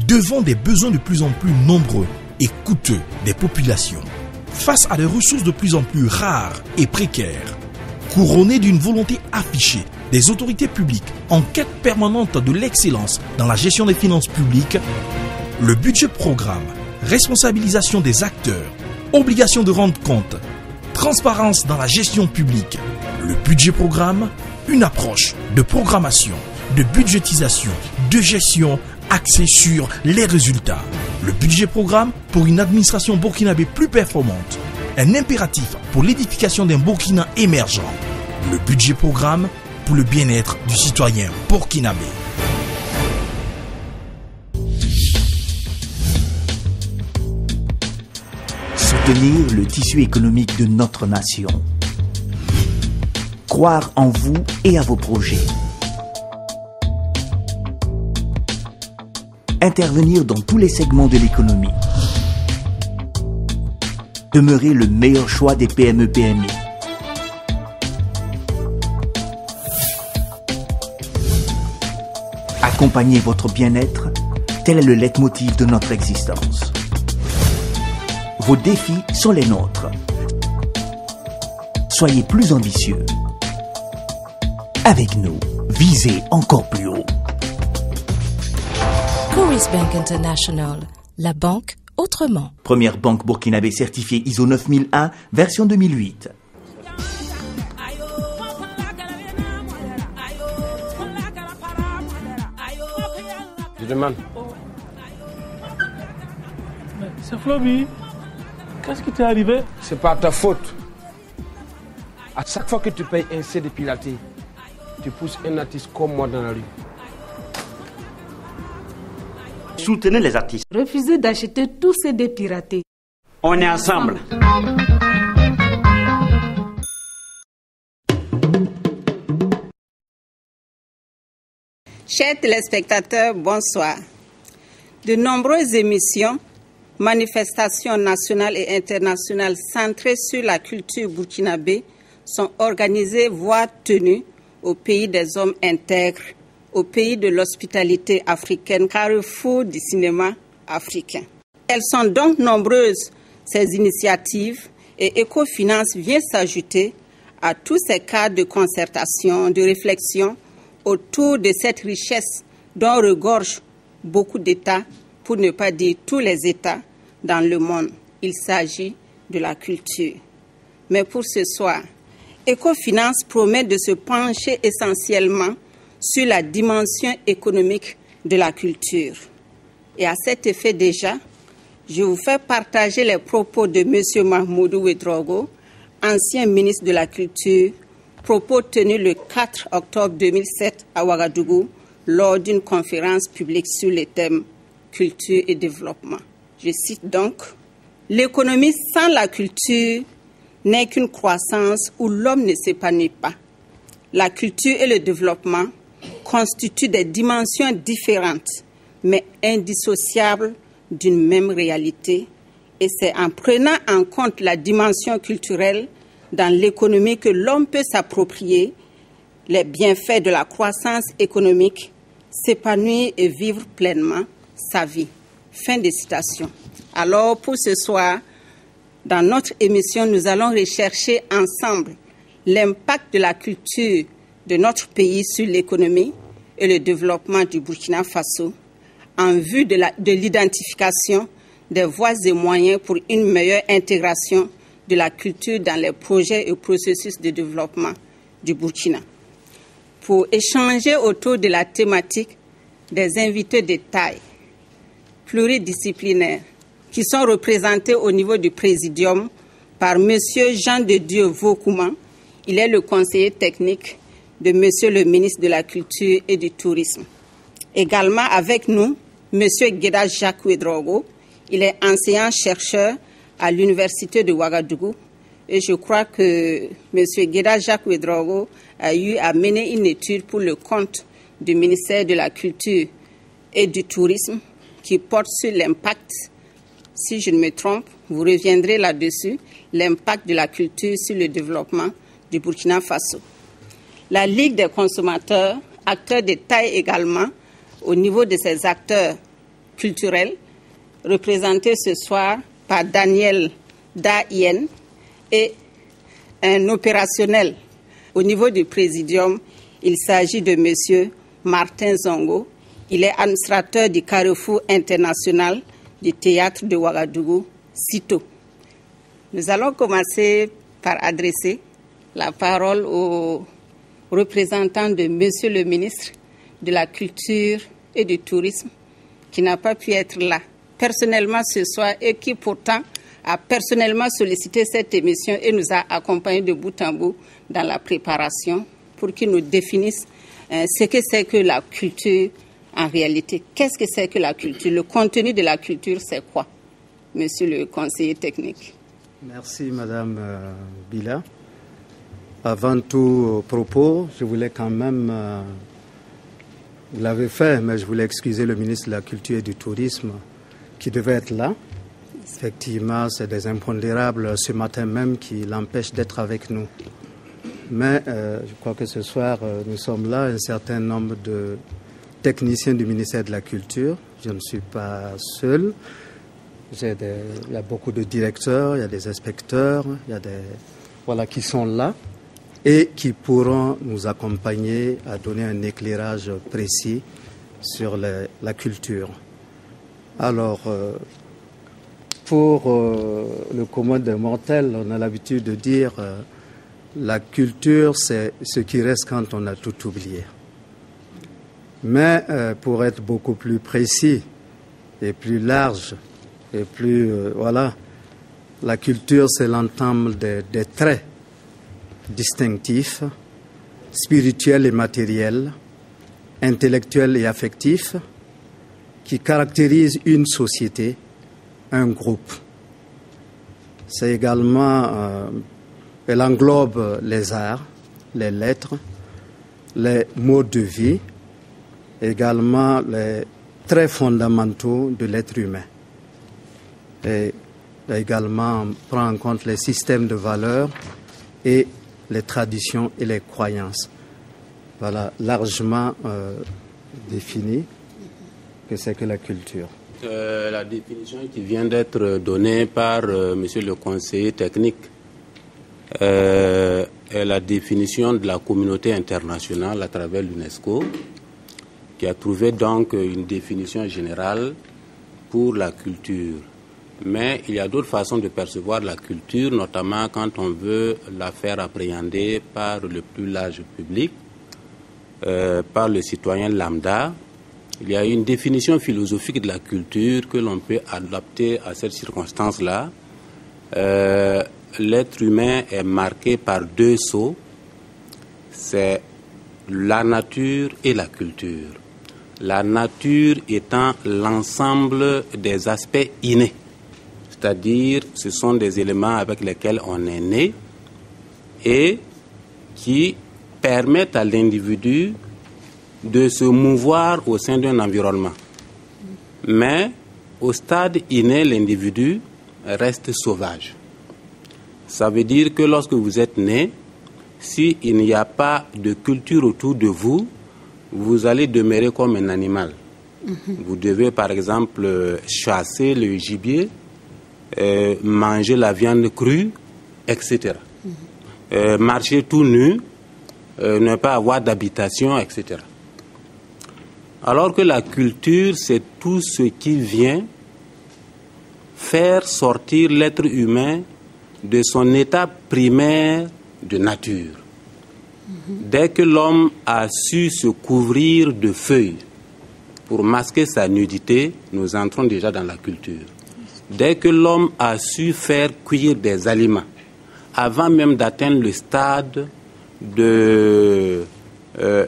devant des besoins de plus en plus nombreux et coûteux des populations, face à des ressources de plus en plus rares et précaires, couronné d'une volonté affichée des autorités publiques en quête permanente de l'excellence dans la gestion des finances publiques, le budget programme, responsabilisation des acteurs, obligation de rendre compte, transparence dans la gestion publique. Le budget programme, une approche de programmation, de budgétisation, de gestion axée sur les résultats. Le budget programme pour une administration burkinabé plus performante, un impératif pour l'édification d'un Burkina émergent. Le budget programme pour le bien-être du citoyen burkinabé. Soutenir le tissu économique de notre nation. Croire en vous et à vos projets. Intervenir dans tous les segments de l'économie. Demeurer le meilleur choix des PME-PMI. Accompagner votre bien-être, tel est le leitmotiv de notre existence. Vos défis sont les nôtres. Soyez plus ambitieux. Avec nous, visez encore plus haut. Coris Bank International, la banque autrement. Première banque burkinabé certifiée ISO 9001, version 2008. Je demande. C'est Floby. Qu'est-ce qui t'est arrivé? C'est pas ta faute. À chaque fois que tu payes un CD piraté, tu pousses un artiste comme moi dans la rue. Soutenez les artistes. Refusez d'acheter tous ces CD piratés. On est ensemble. Chers téléspectateurs, bonsoir. De nombreuses émissions, manifestations nationales et internationales centrées sur la culture burkinabé sont organisées, voire tenues au pays des hommes intègres, au pays de l'hospitalité africaine, carrefour du cinéma africain. Elles sont donc nombreuses, ces initiatives, et Ecofinance vient s'ajouter à tous ces cadres de concertation, de réflexion autour de cette richesse dont regorgent beaucoup d'États, pour ne pas dire tous les États dans le monde. Il s'agit de la culture. Mais pour ce soir, Ecofinance promet de se pencher essentiellement sur la dimension économique de la culture. Et à cet effet déjà, je vous fais partager les propos de M. Mahmoudou Ouedraogo, ancien ministre de la Culture, propos tenus le 4 octobre 2007 à Ouagadougou lors d'une conférence publique sur les thèmes culture et développement. Je cite donc, « L'économie sans la culture n'est qu'une croissance où l'homme ne s'épanouit pas. La culture et le développement constituent des dimensions différentes, mais indissociables d'une même réalité. Et c'est en prenant en compte la dimension culturelle dans l'économie que l'homme peut s'approprier les bienfaits de la croissance économique, s'épanouir et vivre pleinement sa vie. » Fin de citation. Alors, pour ce soir, dans notre émission, nous allons rechercher ensemble l'impact de la culture de notre pays sur l'économie et le développement du Burkina Faso en vue de l'identification des voies et moyens pour une meilleure intégration de la culture dans les projets et processus de développement du Burkina. Pour échanger autour de la thématique, des invités de taille, pluridisciplinaires, qui sont représentés au niveau du Présidium par M. Jean de Dieu Vaucouman. Il est le conseiller technique de M. le ministre de la Culture et du Tourisme. Également avec nous, M. Gueda Jacques Ouedraogo. Il est enseignant-chercheur à l'Université de Ouagadougou. Et je crois que M. Gueda Jacques Ouedraogo a eu à mener une étude pour le compte du ministère de la Culture et du Tourisme qui porte sur l'impact, si je ne me trompe, vous reviendrez là-dessus, l'impact de la culture sur le développement du Burkina Faso. La Ligue des consommateurs, acteur de taille également, au niveau de ces acteurs culturelle, représenté ce soir par Daniel Dayen, et un opérationnel. Au niveau du présidium, il s'agit de M. Martin Zongo. Il est administrateur du Carrefour international du théâtre de Ouagadougou, CITO. Nous allons commencer par adresser la parole au représentant de M. le ministre de la Culture et du Tourisme, qui n'a pas pu être là personnellement ce soir et qui pourtant a personnellement sollicité cette émission et nous a accompagnés de bout en bout dans la préparation pour qu'il nous définisse ce que c'est que la culture en réalité. Qu'est-ce que c'est que la culture? Le contenu de la culture, c'est quoi, monsieur le conseiller technique? Merci, Madame Bila. Avant tout propos, je voulais quand même, vous l'avez fait, mais je voulais excuser le ministre de la Culture et du Tourisme qui devait être là. Effectivement, c'est des impondérables ce matin même qui l'empêchent d'être avec nous. Mais je crois que ce soir, nous sommes là, un certain nombre de techniciens du ministère de la Culture. Je ne suis pas seul. Il y a beaucoup de directeurs, il y a des inspecteurs, il y a des qui sont là et qui pourront nous accompagner à donner un éclairage précis sur la culture. Alors, pour le commun des mortels, on a l'habitude de dire la culture, c'est ce qui reste quand on a tout oublié. Mais pour être beaucoup plus précis et plus large et plus la culture, c'est l'ensemble des traits distinctifs, spirituels et matériels, intellectuels et affectifs, qui caractérisent une société, un groupe. C'est également, elle englobe les arts, les lettres, les modes de vie, également les traits fondamentaux de l'être humain. Et également prend en compte les systèmes de valeurs et les traditions et les croyances. Voilà, largement défini que c'est que la culture. La définition qui vient d'être donnée par monsieur le conseiller technique est la définition de la communauté internationale à travers l'UNESCO, qui a trouvé donc une définition générale pour la culture. Mais il y a d'autres façons de percevoir la culture, notamment quand on veut la faire appréhender par le plus large public, par le citoyen lambda. Il y a une définition philosophique de la culture que l'on peut adapter à cette circonstance-là. L'être humain est marqué par deux sceaux, c'est la nature et la culture. La nature étant l'ensemble des aspects innés, c'est-à-dire ce sont des éléments avec lesquels on est né et qui permettent à l'individu de se mouvoir au sein d'un environnement. Mais au stade inné, l'individu reste sauvage. Ça veut dire que lorsque vous êtes né, s'il n'y a pas de culture autour de vous, vous allez demeurer comme un animal. Vous devez par exemple chasser le gibier, manger la viande crue, etc. Marcher tout nu, ne pas avoir d'habitation, etc. Alors que la culture, c'est tout ce qui vient faire sortir l'être humain de son état primaire de nature. Dès que l'homme a su se couvrir de feuilles pour masquer sa nudité, nous entrons déjà dans la culture. Dès que l'homme a su faire cuire des aliments, avant même d'atteindre le stade de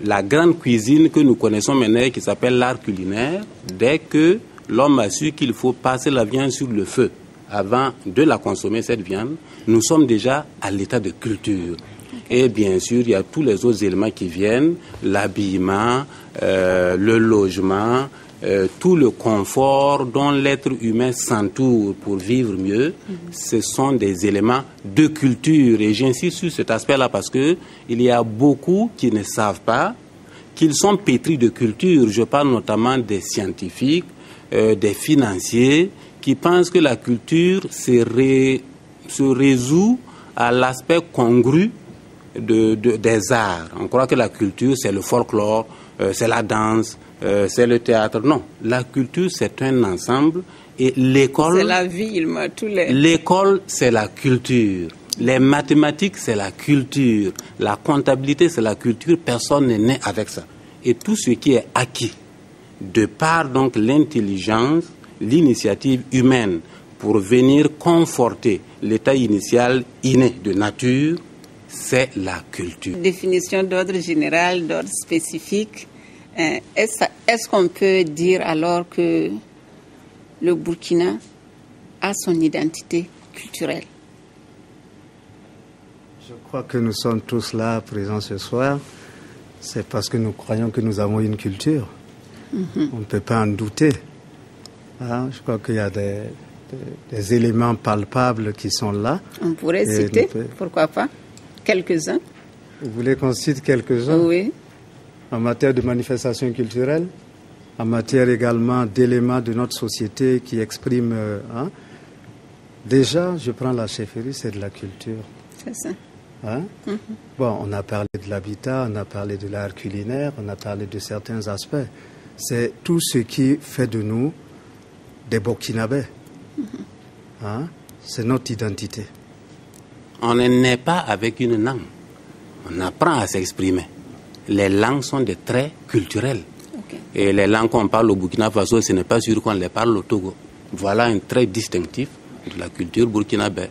la grande cuisine que nous connaissons maintenant, qui s'appelle l'art culinaire, dès que l'homme a su qu'il faut passer la viande sur le feu avant de la consommer, cette viande, nous sommes déjà à l'état de culture. Et bien sûr, il y a tous les autres éléments qui viennent, l'habillement, le logement, tout le confort dont l'être humain s'entoure pour vivre mieux, ce sont des éléments de culture. Et j'insiste sur cet aspect-là parce que il y a beaucoup qui ne savent pas qu'ils sont pétris de culture. Je parle notamment des scientifiques, des financiers qui pensent que la culture se résout à l'aspect congru des arts. On croit que la culture, c'est le folklore, c'est la danse, c'est le théâtre. Non, la culture, c'est un ensemble et l'école... C'est la vie, L'école, c'est la culture. Les mathématiques, c'est la culture. La comptabilité, c'est la culture. Personne n'est né avec ça. Et tout ce qui est acquis, de par donc l'intelligence, l'initiative humaine, pour venir conforter l'état initial inné de nature, c'est la culture. Définition d'ordre général, d'ordre spécifique. Est-ce qu'on peut dire alors que le Burkina a son identité culturelle? Je crois que nous sommes tous là présents ce soir. C'est parce que nous croyons que nous avons une culture. On ne peut pas en douter. Je crois qu'il y a des éléments palpables qui sont là. On pourrait citer, pourquoi pas, quelques-uns. Vous voulez qu'on cite quelques-uns? Oui. En matière de manifestations culturelles, en matière également d'éléments de notre société qui expriment... Déjà, je prends la chefferie, c'est de la culture. C'est ça. Bon, on a parlé de l'habitat, on a parlé de l'art culinaire, on a parlé de certains aspects. C'est tout ce qui fait de nous des Burkinabés. C'est notre identité. On ne naît pas avec une langue. On apprend à s'exprimer. Les langues sont des traits culturels. Et les langues qu'on parle au Burkina Faso, ce n'est pas sûr qu'on les parle au Togo. Voilà un trait distinctif de la culture burkinabé.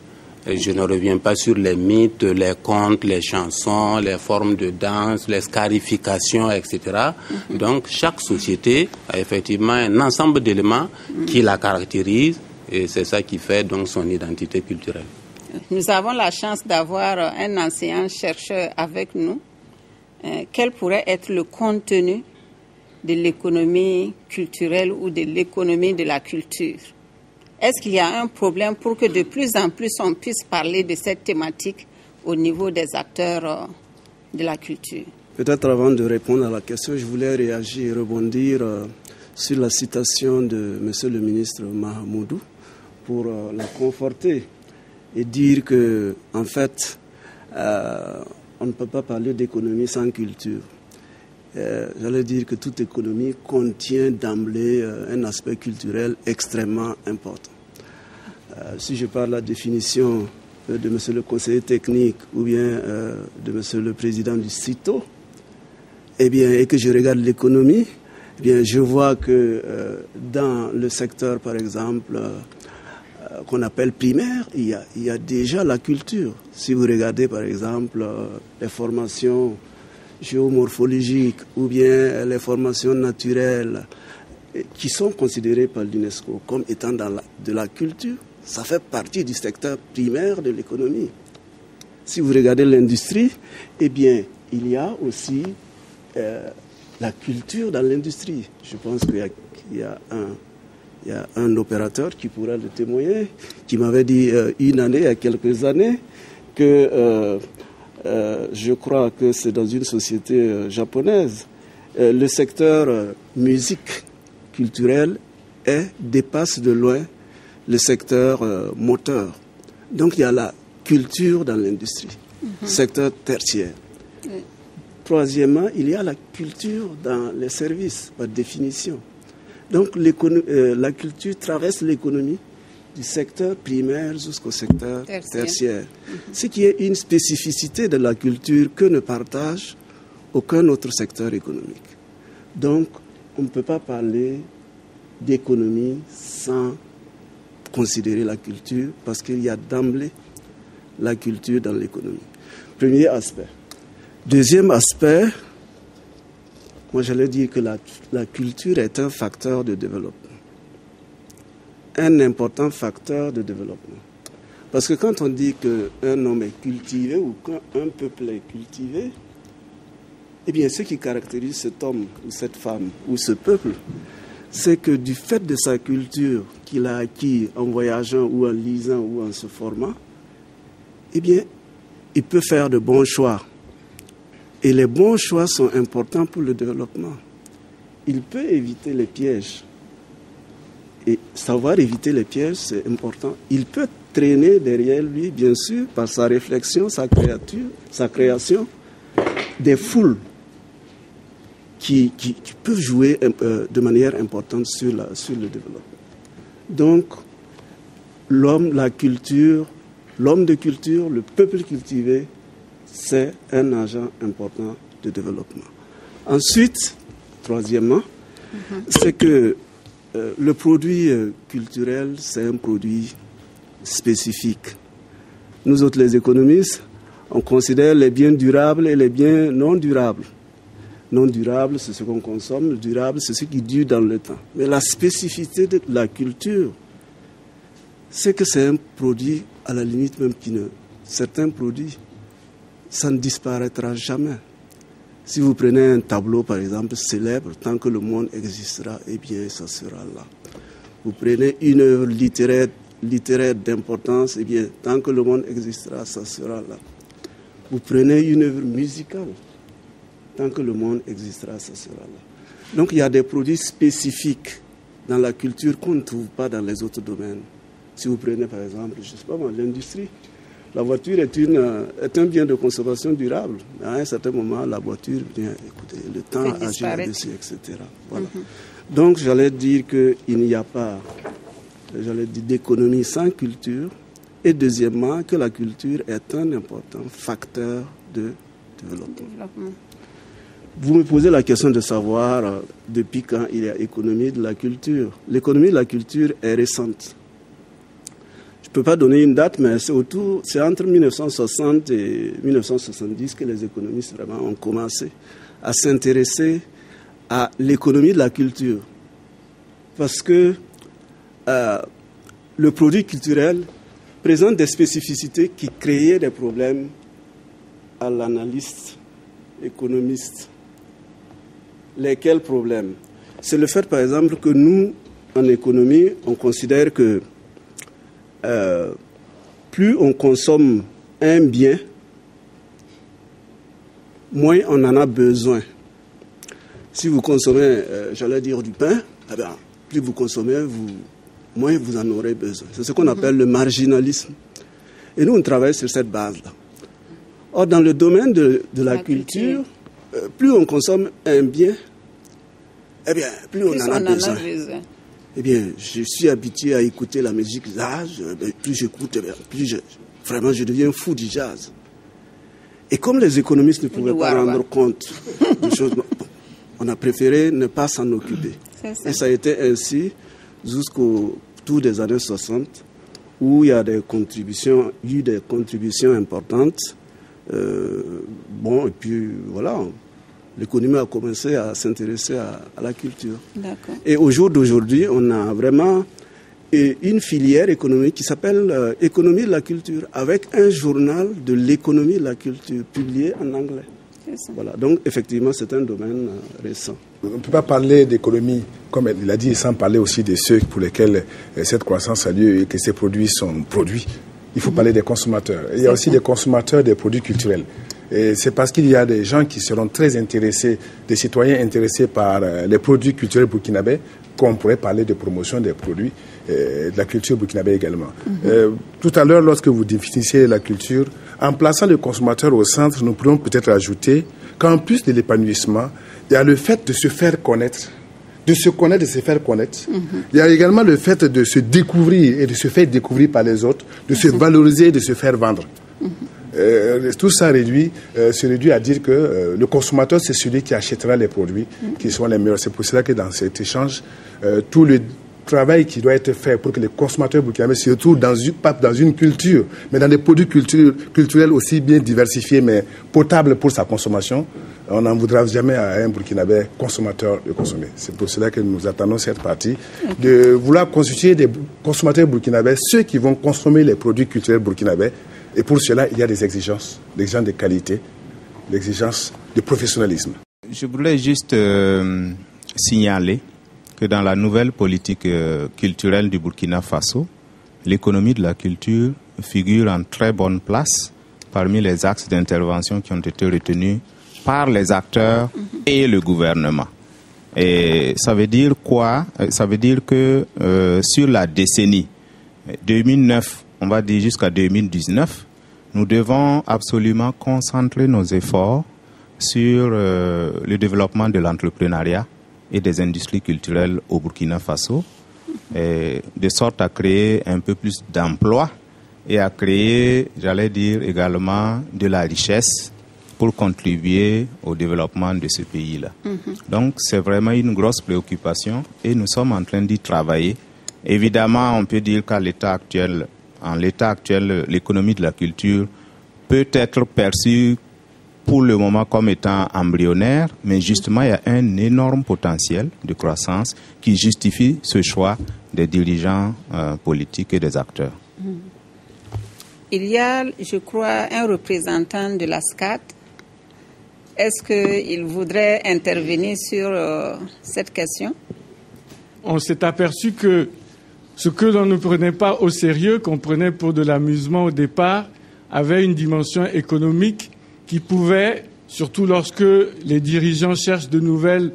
Et je ne reviens pas sur les mythes, les contes, les chansons, les formes de danse, les scarifications, etc. Donc, chaque société a effectivement un ensemble d'éléments qui la caractérisent et c'est ça qui fait donc son identité culturelle. Nous avons la chance d'avoir un enseignant-chercheur avec nous. Quel pourrait être le contenu de l'économie culturelle ou de l'économie de la culture? Est-ce qu'il y a un problème pour que de plus en plus on puisse parler de cette thématique au niveau des acteurs de la culture? Peut-être avant de répondre à la question, je voulais réagir et rebondir sur la citation de M. le ministre Mahamoudou pour la conforter et dire que, en fait, on ne peut pas parler d'économie sans culture. J'allais dire que toute économie contient d'emblée un aspect culturel extrêmement important. Si je parle de la définition de M. le conseiller technique ou bien de M. le président du CITO, et que je regarde l'économie, je vois que dans le secteur, par exemple, qu'on appelle primaire, il y a déjà la culture. Si vous regardez, par exemple, les formations géomorphologiques ou bien les formations naturelles qui sont considérées par l'UNESCO comme étant de la culture, ça fait partie du secteur primaire de l'économie. Si vous regardez l'industrie, il y a aussi la culture dans l'industrie. Je pense qu'il y a un opérateur qui pourra le témoigner, qui m'avait dit il y a quelques années, que je crois que c'est dans une société japonaise, le secteur musique culturelle dépasse de loin le secteur moteur. Donc il y a la culture dans l'industrie, secteur tertiaire. Troisièmement, il y a la culture dans les services, par définition. Donc la culture traverse l'économie du secteur primaire jusqu'au secteur tertiaire. Ce qui est une spécificité de la culture que ne partage aucun autre secteur économique. Donc, on ne peut pas parler d'économie sans considérer la culture, parce qu'il y a d'emblée la culture dans l'économie. Premier aspect. Deuxième aspect, moi j'allais dire que la culture est un facteur de développement. Un important facteur de développement. Parce que quand on dit qu'un homme est cultivé ou qu'un peuple est cultivé, ce qui caractérise cet homme ou cette femme ou ce peuple, c'est que du fait de sa culture qu'il a acquis en voyageant ou en lisant ou en se formant, il peut faire de bons choix. Et les bons choix sont importants pour le développement. Il peut éviter les pièges. Et savoir éviter les pièges, c'est important. Il peut traîner derrière lui, bien sûr, par sa réflexion, sa création, des foules qui peuvent jouer de manière importante sur le développement. Donc, l'homme de culture, le peuple cultivé, c'est un agent important de développement. Ensuite, troisièmement, c'est que le produit culturel, c'est un produit spécifique. Nous autres, les économistes, on considère les biens durables et les biens non durables. Non durable, c'est ce qu'on consomme. Durable, c'est ce qui dure dans le temps. Mais la spécificité de la culture, c'est que c'est un produit, à la limite même certains produits, ça ne disparaîtra jamais. Si vous prenez un tableau, par exemple, célèbre, tant que le monde existera, eh bien, ça sera là. Vous prenez une œuvre littéraire d'importance, eh bien, tant que le monde existera, ça sera là. Vous prenez une œuvre musicale, tant que le monde existera, ça sera là. Donc, il y a des produits spécifiques dans la culture qu'on ne trouve pas dans les autres domaines. Si vous prenez, par exemple, je ne sais pas moi, l'industrie, la voiture est un bien de consommation durable. À un certain moment, la voiture, écoutez, le temps agit là-dessus, etc. Voilà. Donc, j'allais dire qu'il n'y a pas, d'économie sans culture. Et deuxièmement, que la culture est un important facteur de développement. Vous me posez la question de savoir depuis quand il y a économie de la culture. L'économie de la culture est récente. Je ne peux pas donner une date, mais c'est entre 1960 et 1970 que les économistes vraiment ont commencé à s'intéresser à l'économie de la culture. Parce que le produit culturel présente des spécificités qui créaient des problèmes à l'analyste, économiste. Lesquels problèmes? C'est le fait, par exemple, que nous, en économie, on considère que plus on consomme un bien, moins on en a besoin. Si vous consommez, j'allais dire, du pain, eh bien, plus vous consommez, moins vous en aurez besoin. C'est ce qu'on appelle le marginalisme. Et nous, on travaille sur cette base-là. Or, dans le domaine de la culture, plus on consomme un bien, eh bien, plus on en a besoin. Eh bien, je suis habitué à écouter la musique jazz. Plus j'écoute, vraiment, je deviens fou du jazz. Et comme les économistes ne pouvaient pas rendre compte des choses, on a préféré ne pas s'en occuper. Et ça a été ainsi jusqu'au tour des années 60, où il y a eu des contributions importantes. Et puis voilà. L'économie a commencé à s'intéresser à la culture. Et au jour d'aujourd'hui, on a vraiment une filière économique qui s'appelle Économie de la culture, avec un journal de l'économie de la culture publié en anglais. Voilà. Donc, effectivement, c'est un domaine récent. On ne peut pas parler d'économie, comme il a dit, sans parler aussi de ceux pour lesquels cette croissance a lieu et que ces produits sont produits. Il faut parler des consommateurs. Il y a aussi des consommateurs des produits culturels. Et c'est parce qu'il y a des gens qui seront très intéressés, des citoyens intéressés par les produits culturels burkinabés, qu'on pourrait parler de promotion des produits, de la culture burkinabé également. Tout à l'heure, lorsque vous définissiez la culture, en plaçant le consommateur au centre, nous pourrions peut-être ajouter qu'en plus de l'épanouissement, il y a le fait de se faire connaître, de se connaître, de se faire connaître. Il y a également le fait de se découvrir et de se faire découvrir par les autres, de se valoriser et de se faire vendre. Tout ça se réduit à dire que le consommateur, c'est celui qui achètera les produits qui sont les meilleurs. C'est pour cela que dans cet échange, tout le travail qui doit être fait pour que les consommateurs burkinabés se retrouvent pas dans une culture, mais dans des produits culturels aussi bien diversifiés, mais potables pour sa consommation, on n'en voudra jamais à un Burkinabé consommateur de consommer. C'est pour cela que nous attendons cette partie, de vouloir constituer des consommateurs burkinabés, ceux qui vont consommer les produits culturels burkinabés. Et pour cela, il y a des exigences de qualité, l'exigence de professionnalisme. Je voulais juste signaler que dans la nouvelle politique culturelle du Burkina Faso, l'économie de la culture figure en très bonne place parmi les axes d'intervention qui ont été retenus par les acteurs et le gouvernement. Et ça veut dire quoi? Ça veut dire que sur la décennie 2009, on va dire jusqu'à 2019, nous devons absolument concentrer nos efforts sur le développement de l'entrepreneuriat et des industries culturelles au Burkina Faso, et de sorte à créer un peu plus d'emplois et à créer, j'allais dire, également de la richesse pour contribuer au développement de ce pays-là. Donc, c'est vraiment une grosse préoccupation et nous sommes en train d'y travailler. Évidemment, on peut dire qu'en l'état actuel, l'économie de la culture peut être perçue pour le moment comme étant embryonnaire, mais justement, il y a un énorme potentiel de croissance qui justifie ce choix des dirigeants politiques et des acteurs. Il y a, je crois, un représentant de la SCAD. Est-ce qu'il voudrait intervenir sur cette question? On s'est aperçu que ce que l'on ne prenait pas au sérieux, qu'on prenait pour de l'amusement au départ, avait une dimension économique qui pouvait, surtout lorsque les dirigeants cherchent de nouvelles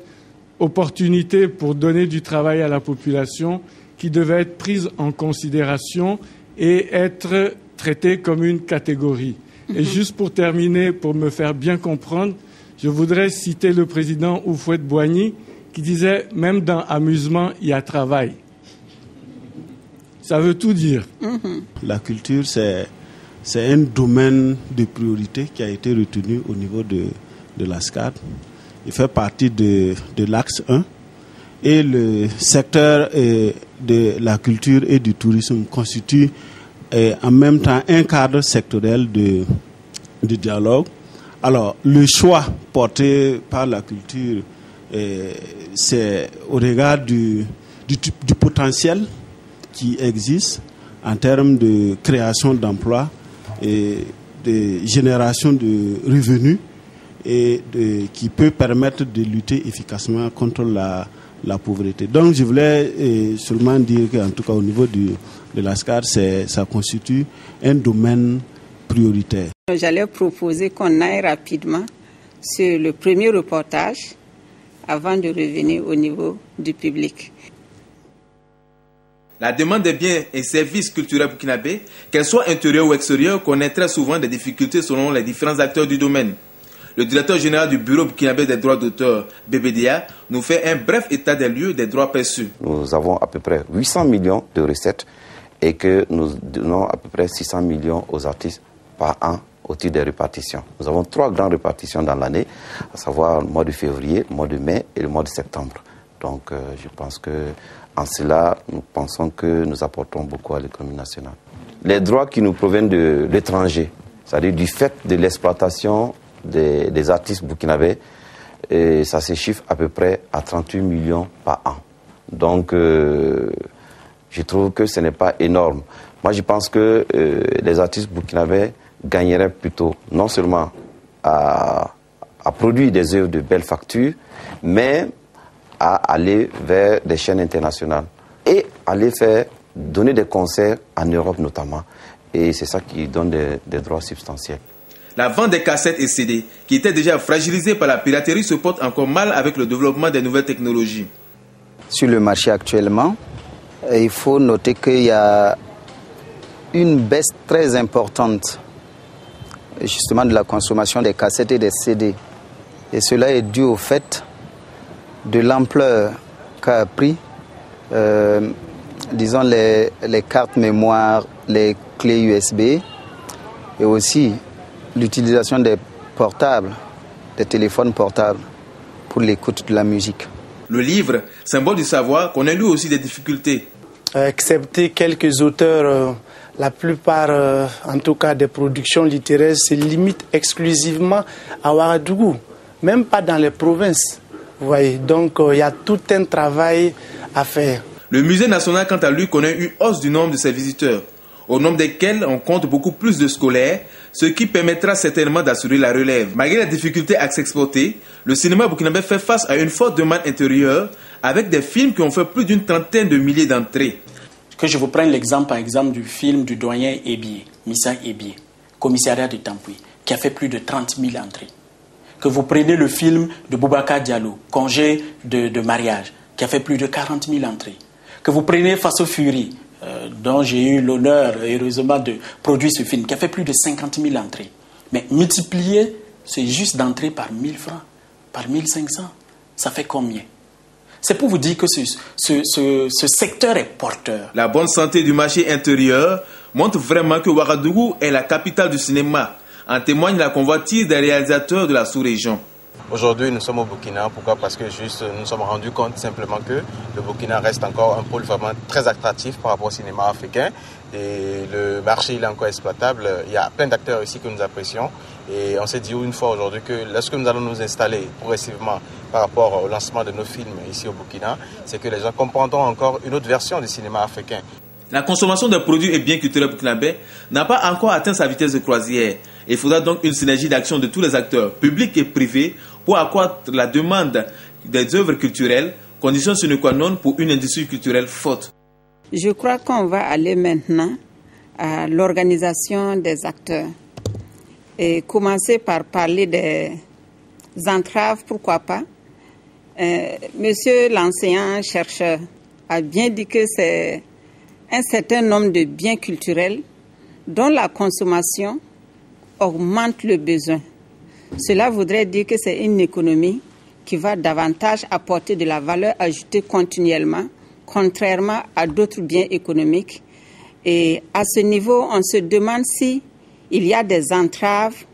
opportunités pour donner du travail à la population, qui devait être prise en considération et être traitée comme une catégorie. Et juste pour terminer, pour me faire bien comprendre, je voudrais citer le président Houphouët-Boigny qui disait « Même dans amusement, il y a travail ». Ça veut tout dire. La culture, c'est un domaine de priorité qui a été retenu au niveau de la SCAD. Il fait partie de l'axe 1. Et le secteur de la culture et du tourisme constitue en même temps un cadre sectoriel de dialogue. Alors, le choix porté par la culture, c'est au regard du potentiel qui existe en termes de création d'emplois et de génération de revenus et qui peut permettre de lutter efficacement contre la pauvreté. Donc, je voulais seulement dire qu'en tout cas au niveau de la SCAD, ça constitue un domaine prioritaire. J'allais proposer qu'on aille rapidement sur le premier reportage avant de revenir au niveau du public. La demande des biens et services culturels burkinabés, qu'elles soient intérieures ou extérieures, connaît très souvent des difficultés selon les différents acteurs du domaine. Le directeur général du Bureau burkinabé des droits d'auteur, BBDA, nous fait un bref état des lieux des droits perçus. Nous avons à peu près 800 millions de recettes et que nous donnons à peu près 600 millions aux artistes par an au titre des répartitions. Nous avons 3 grandes répartitions dans l'année, à savoir le mois de février, le mois de mai et le mois de septembre. Donc je pense que en cela, nous pensons que nous apportons beaucoup à l'économie nationale. Les droits qui nous proviennent de l'étranger, c'est-à-dire du fait de l'exploitation des artistes burkinabés, et ça se chiffre à peu près à 38 millions par an. Donc, je trouve que ce n'est pas énorme. Moi, je pense que les artistes burkinabés gagneraient plutôt non seulement à produire des œuvres de belle facture, mais à aller vers des chaînes internationales et aller donner des concerts en Europe notamment. Et c'est ça qui donne des droits substantiels. La vente des cassettes et CD, qui étaient déjà fragilisées par la piraterie, se porte encore mal avec le développement des nouvelles technologies. Sur le marché actuellement, il faut noter qu'il y a une baisse très importante justement de la consommation des cassettes et des CD. Et cela est dû au fait de l'ampleur qu'a pris, disons, les cartes mémoire, les clés USB et aussi l'utilisation des portables, des téléphones portables pour l'écoute de la musique. Le livre, symbole du savoir, connaît lui aussi des difficultés. Excepté quelques auteurs, la plupart, en tout cas des productions littéraires, se limitent exclusivement à Ouagadougou, même pas dans les provinces. Vous voyez, donc il y a tout un travail à faire. Le musée national, quant à lui, connaît une hausse du nombre de ses visiteurs, au nombre desquels on compte beaucoup plus de scolaires, ce qui permettra certainement d'assurer la relève. Malgré les difficultés à s'exporter, le cinéma burkinabé fait face à une forte demande intérieure, avec des films qui ont fait plus d'une trentaine de milliers d'entrées. Que je vous prenne l'exemple, par exemple, du film du doyen Ebié, Missa Ebié, commissariat de Tampoui, qui a fait plus de 30 000 entrées. que vous prenez le film de Boubacar Diallo, Congé de mariage, qui a fait plus de 40 000 entrées, que vous prenez Faso Fury, dont j'ai eu l'honneur, heureusement, de produire ce film, qui a fait plus de 50 000 entrées. Mais multiplier, c'est juste d'entrée par 1000 francs, par 1500. Ça fait combien? C'est pour vous dire que ce secteur est porteur. La bonne santé du marché intérieur montre vraiment que Ouagadougou est la capitale du cinéma. En témoigne la convoitise des réalisateurs de la sous-région. Aujourd'hui, nous sommes au Burkina. Pourquoi? Parce que juste, nous nous sommes rendus compte simplement que le Burkina reste encore un pôle vraiment très attractif par rapport au cinéma africain. Et le marché, il est encore exploitable. Il y a plein d'acteurs ici que nous apprécions. Et on s'est dit une fois aujourd'hui que lorsque nous allons nous installer progressivement par rapport au lancement de nos films ici au Burkina, c'est que les gens comprendront encore une autre version du cinéma africain. La consommation de produits et biens culturels burkinabés n'a pas encore atteint sa vitesse de croisière. Il faudra donc une synergie d'action de tous les acteurs, publics et privés, pour accroître la demande des œuvres culturelles, condition sine qua non pour une industrie culturelle forte. Je crois qu'on va aller maintenant à l'organisation des acteurs et commencer par parler des entraves, pourquoi pas. Monsieur l'enseignant-chercheur a bien dit que c'est un certain nombre de biens culturels dont la consommation augmente le besoin. Cela voudrait dire que c'est une économie qui va davantage apporter de la valeur ajoutée continuellement, contrairement à d'autres biens économiques. Et à ce niveau, on se demande si il y a des entraves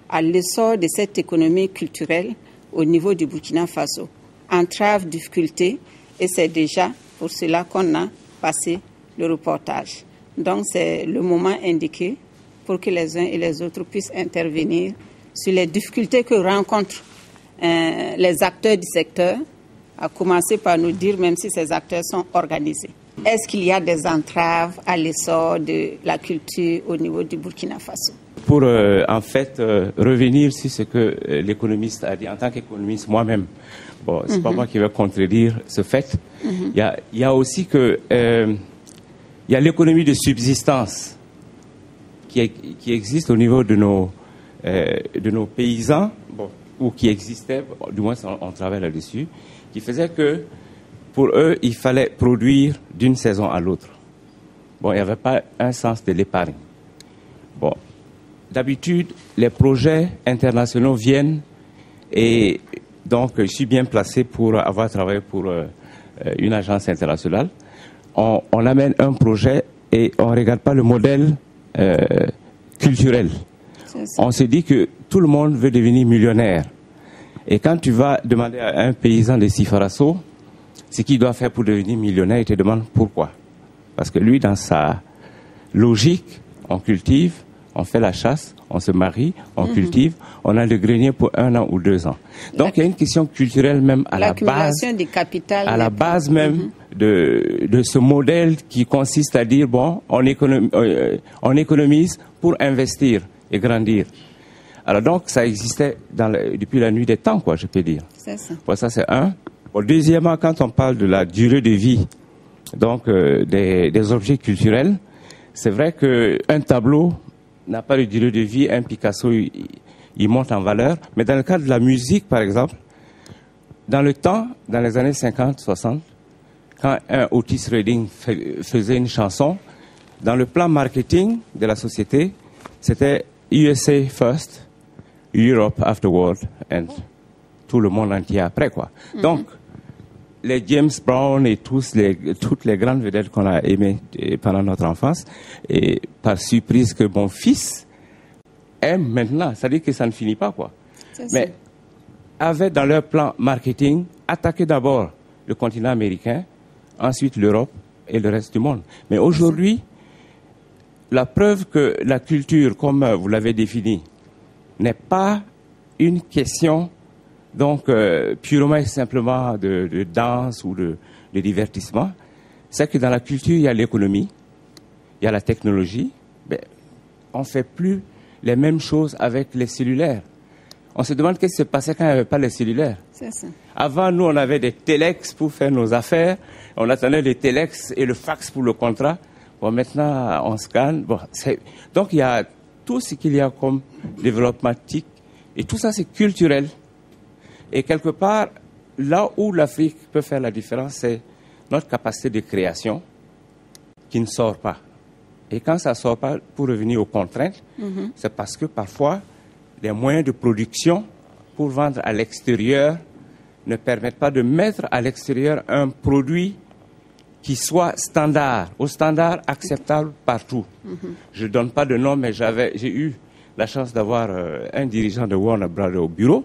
à l'essor de cette économie culturelle au niveau du Burkina Faso. Entraves, difficultés, et c'est déjà pour cela qu'on a passé le reportage. Donc c'est le moment indiqué pour que les uns et les autres puissent intervenir sur les difficultés que rencontrent les acteurs du secteur, à commencer par nous dire même si ces acteurs sont organisés. Est-ce qu'il y a des entraves à l'essor de la culture au niveau du Burkina Faso? Pour en fait revenir sur ce que l'économiste a dit, en tant qu'économiste moi-même, bon, c'est pas moi qui vais contredire ce fait. Il y a aussi que il y a l'économie de subsistance qui existe au niveau de nos paysans, bon, ou qui existait, du moins on travaille là-dessus, qui faisait que pour eux, il fallait produire d'une saison à l'autre. Bon, il n'y avait pas un sens de l'épargne. Bon, d'habitude, les projets internationaux viennent et donc je suis bien placé pour avoir travaillé pour une agence internationale. On amène un projet et on ne regarde pas le modèle culturel. On se dit que tout le monde veut devenir millionnaire. Et quand tu vas demander à un paysan de Sifarasso ce qu'il doit faire pour devenir millionnaire, il te demande pourquoi. Parce que lui, dans sa logique, on cultive, on fait la chasse, on se marie, on cultive, on a le grenier pour 1 an ou 2 ans. Donc il y a une question culturelle même à la base, du capital, à la base même de ce modèle qui consiste à dire bon, on économise pour investir et grandir. Alors donc ça existait depuis la nuit des temps, quoi, je peux dire. C'est ça. Bon, ça c'est un. Bon, deuxièmement, quand on parle de la durée de vie, donc des objets culturels, c'est vrai qu'un tableau n'a pas de durée de vie, un Picasso, il monte en valeur. Mais dans le cas de la musique, par exemple, dans le temps, dans les années 50, 60, quand un Otis Redding faisait une chanson, dans le plan marketing de la société, c'était USA first, Europe afterward, and tout le monde entier après, quoi. Donc, les James Brown et toutes les grandes vedettes qu'on a aimées pendant notre enfance, et par surprise que mon fils aime maintenant, ça veut dire que ça ne finit pas, quoi. Mais avaient dans leur plan marketing attaqué d'abord le continent américain, ensuite l'Europe et le reste du monde. Mais aujourd'hui, la preuve que la culture, comme vous l'avez défini, n'est pas une question donc purement et simplement de danse ou de divertissement, c'est que dans la culture, il y a l'économie, il y a la technologie. Mais on ne fait plus les mêmes choses avec les cellulaires. On se demande qu'est-ce qui se passait quand il n'y avait pas les cellulaires. C'est ça. Avant, nous, on avait des téléx pour faire nos affaires. On attendait les téléx et le fax pour le contrat. Bon, maintenant, on scanne. Bon, donc, il y a tout ce qu'il y a comme développementique. Et tout ça, c'est culturel. Et quelque part, là où l'Afrique peut faire la différence, c'est notre capacité de création qui ne sort pas. Et quand ça ne sort pas, pour revenir aux contraintes, c'est parce que parfois, les moyens de production pour vendre à l'extérieur ne permettent pas de mettre à l'extérieur un produit qui soit standard, au standard acceptable partout. Je ne donne pas de nom, mais j'ai eu la chance d'avoir un dirigeant de Warner Brothers au bureau.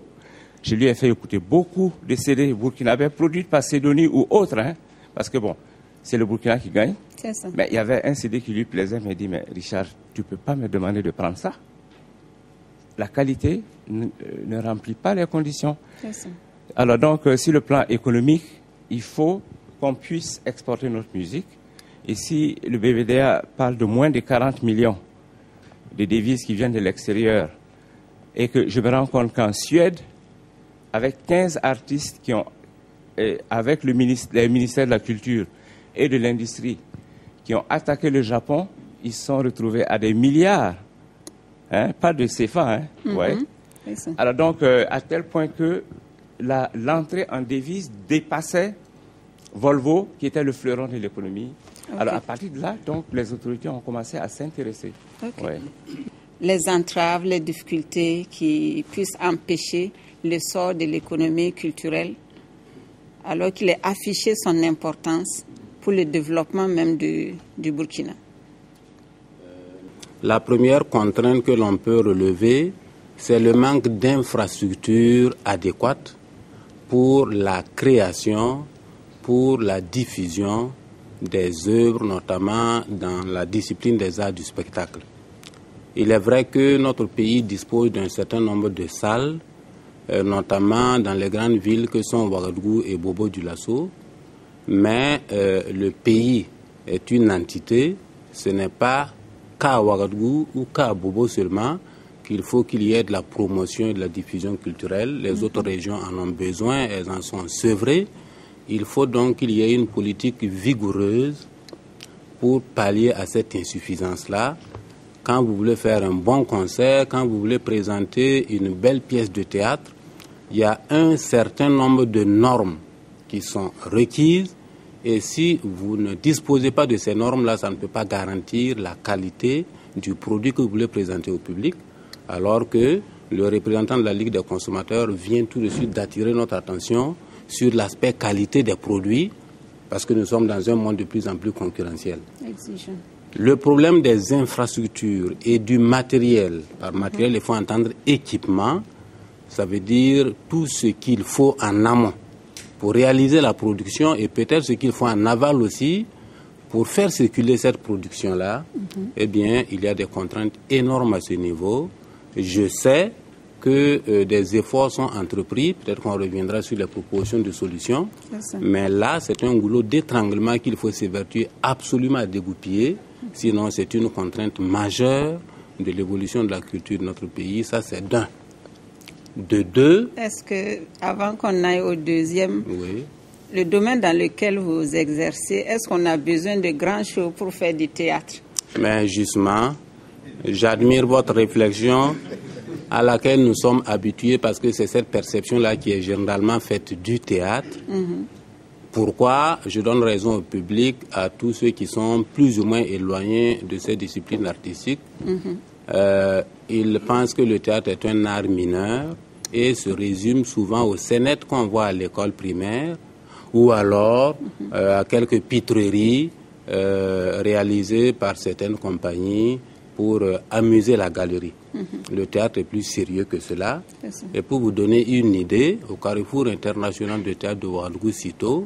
Je lui ai fait écouter beaucoup de CD burkinabés produits par Sédonie ou autres, hein, parce que bon, c'est le Burkina qui gagne. C'est ça. Mais il y avait un CD qui lui plaisait, il m'a dit, mais Richard, tu ne peux pas me demander de prendre ça. La qualité ne remplit pas les conditions. C'est ça. Alors donc, sur le plan économique, il faut qu'on puisse exporter notre musique. Et si le BBDA parle de moins de 40 millions de devises qui viennent de l'extérieur, et que je me rends compte qu'en Suède, avec 15 artistes qui ont, avec le ministère de la Culture et de l'Industrie, qui ont attaqué le Japon, ils se sont retrouvés à des milliards, hein, pas de CFA, hein, ouais. Alors donc, à tel point que l'entrée en devise dépassait Volvo, qui était le fleuron de l'économie. Alors à partir de là, donc, les autorités ont commencé à s'intéresser. Ouais. Les entraves, les difficultés qui puissent empêcher l'essor de l'économie culturelle, alors qu'il est affiché son importance pour le développement même du Burkina. La première contrainte que l'on peut relever, c'est le manque d'infrastructures adéquates pour la création, pour la diffusion des œuvres, notamment dans la discipline des arts du spectacle. Il est vrai que notre pays dispose d'un certain nombre de salles, notamment dans les grandes villes que sont Ouagadougou et Bobo-Dioulasso, mais le pays est une entité, ce n'est pas qu'à Ouagadougou ou qu'à Bobo seulement qu'il faut qu'il y ait de la promotion et de la diffusion culturelle. Les autres régions en ont besoin, elles en sont sevrées. Il faut donc qu'il y ait une politique vigoureuse pour pallier à cette insuffisance-là. Quand vous voulez faire un bon concert, quand vous voulez présenter une belle pièce de théâtre, il y a un certain nombre de normes qui sont requises. Et si vous ne disposez pas de ces normes-là, ça ne peut pas garantir la qualité du produit que vous voulez présenter au public. Alors que le représentant de la Ligue des consommateurs vient tout de suite d'attirer notre attention sur l'aspect qualité des produits, parce que nous sommes dans un monde de plus en plus concurrentiel. Exigeant. Le problème des infrastructures et du matériel, par matériel il faut entendre équipement, ça veut dire tout ce qu'il faut en amont pour réaliser la production et peut-être ce qu'il faut en aval aussi pour faire circuler cette production-là. Eh bien, il y a des contraintes énormes à ce niveau. Je sais que des efforts sont entrepris, peut-être qu'on reviendra sur les propositions de solutions, mais là, c'est un goulot d'étranglement qu'il faut s'évertuer absolument à dégoupiller, sinon c'est une contrainte majeure de l'évolution de la culture de notre pays, ça c'est d'un. De deux... Est-ce que, avant qu'on aille au deuxième, le domaine dans lequel vous exercez, est-ce qu'on a besoin de grands shows pour faire du théâtre? Mais justement, j'admire votre réflexion à laquelle nous sommes habitués parce que c'est cette perception-là qui est généralement faite du théâtre. Pourquoi je donne raison au public, à tous ceux qui sont plus ou moins éloignés de ces disciplines artistiques. Ils pensent que le théâtre est un art mineur et se résume souvent aux scénettes qu'on voit à l'école primaire ou alors à quelques pitreries réalisées par certaines compagnies pour amuser la galerie. Le théâtre est plus sérieux que cela. Et pour vous donner une idée, au Carrefour international de théâtre de Ouagadougou-Cito,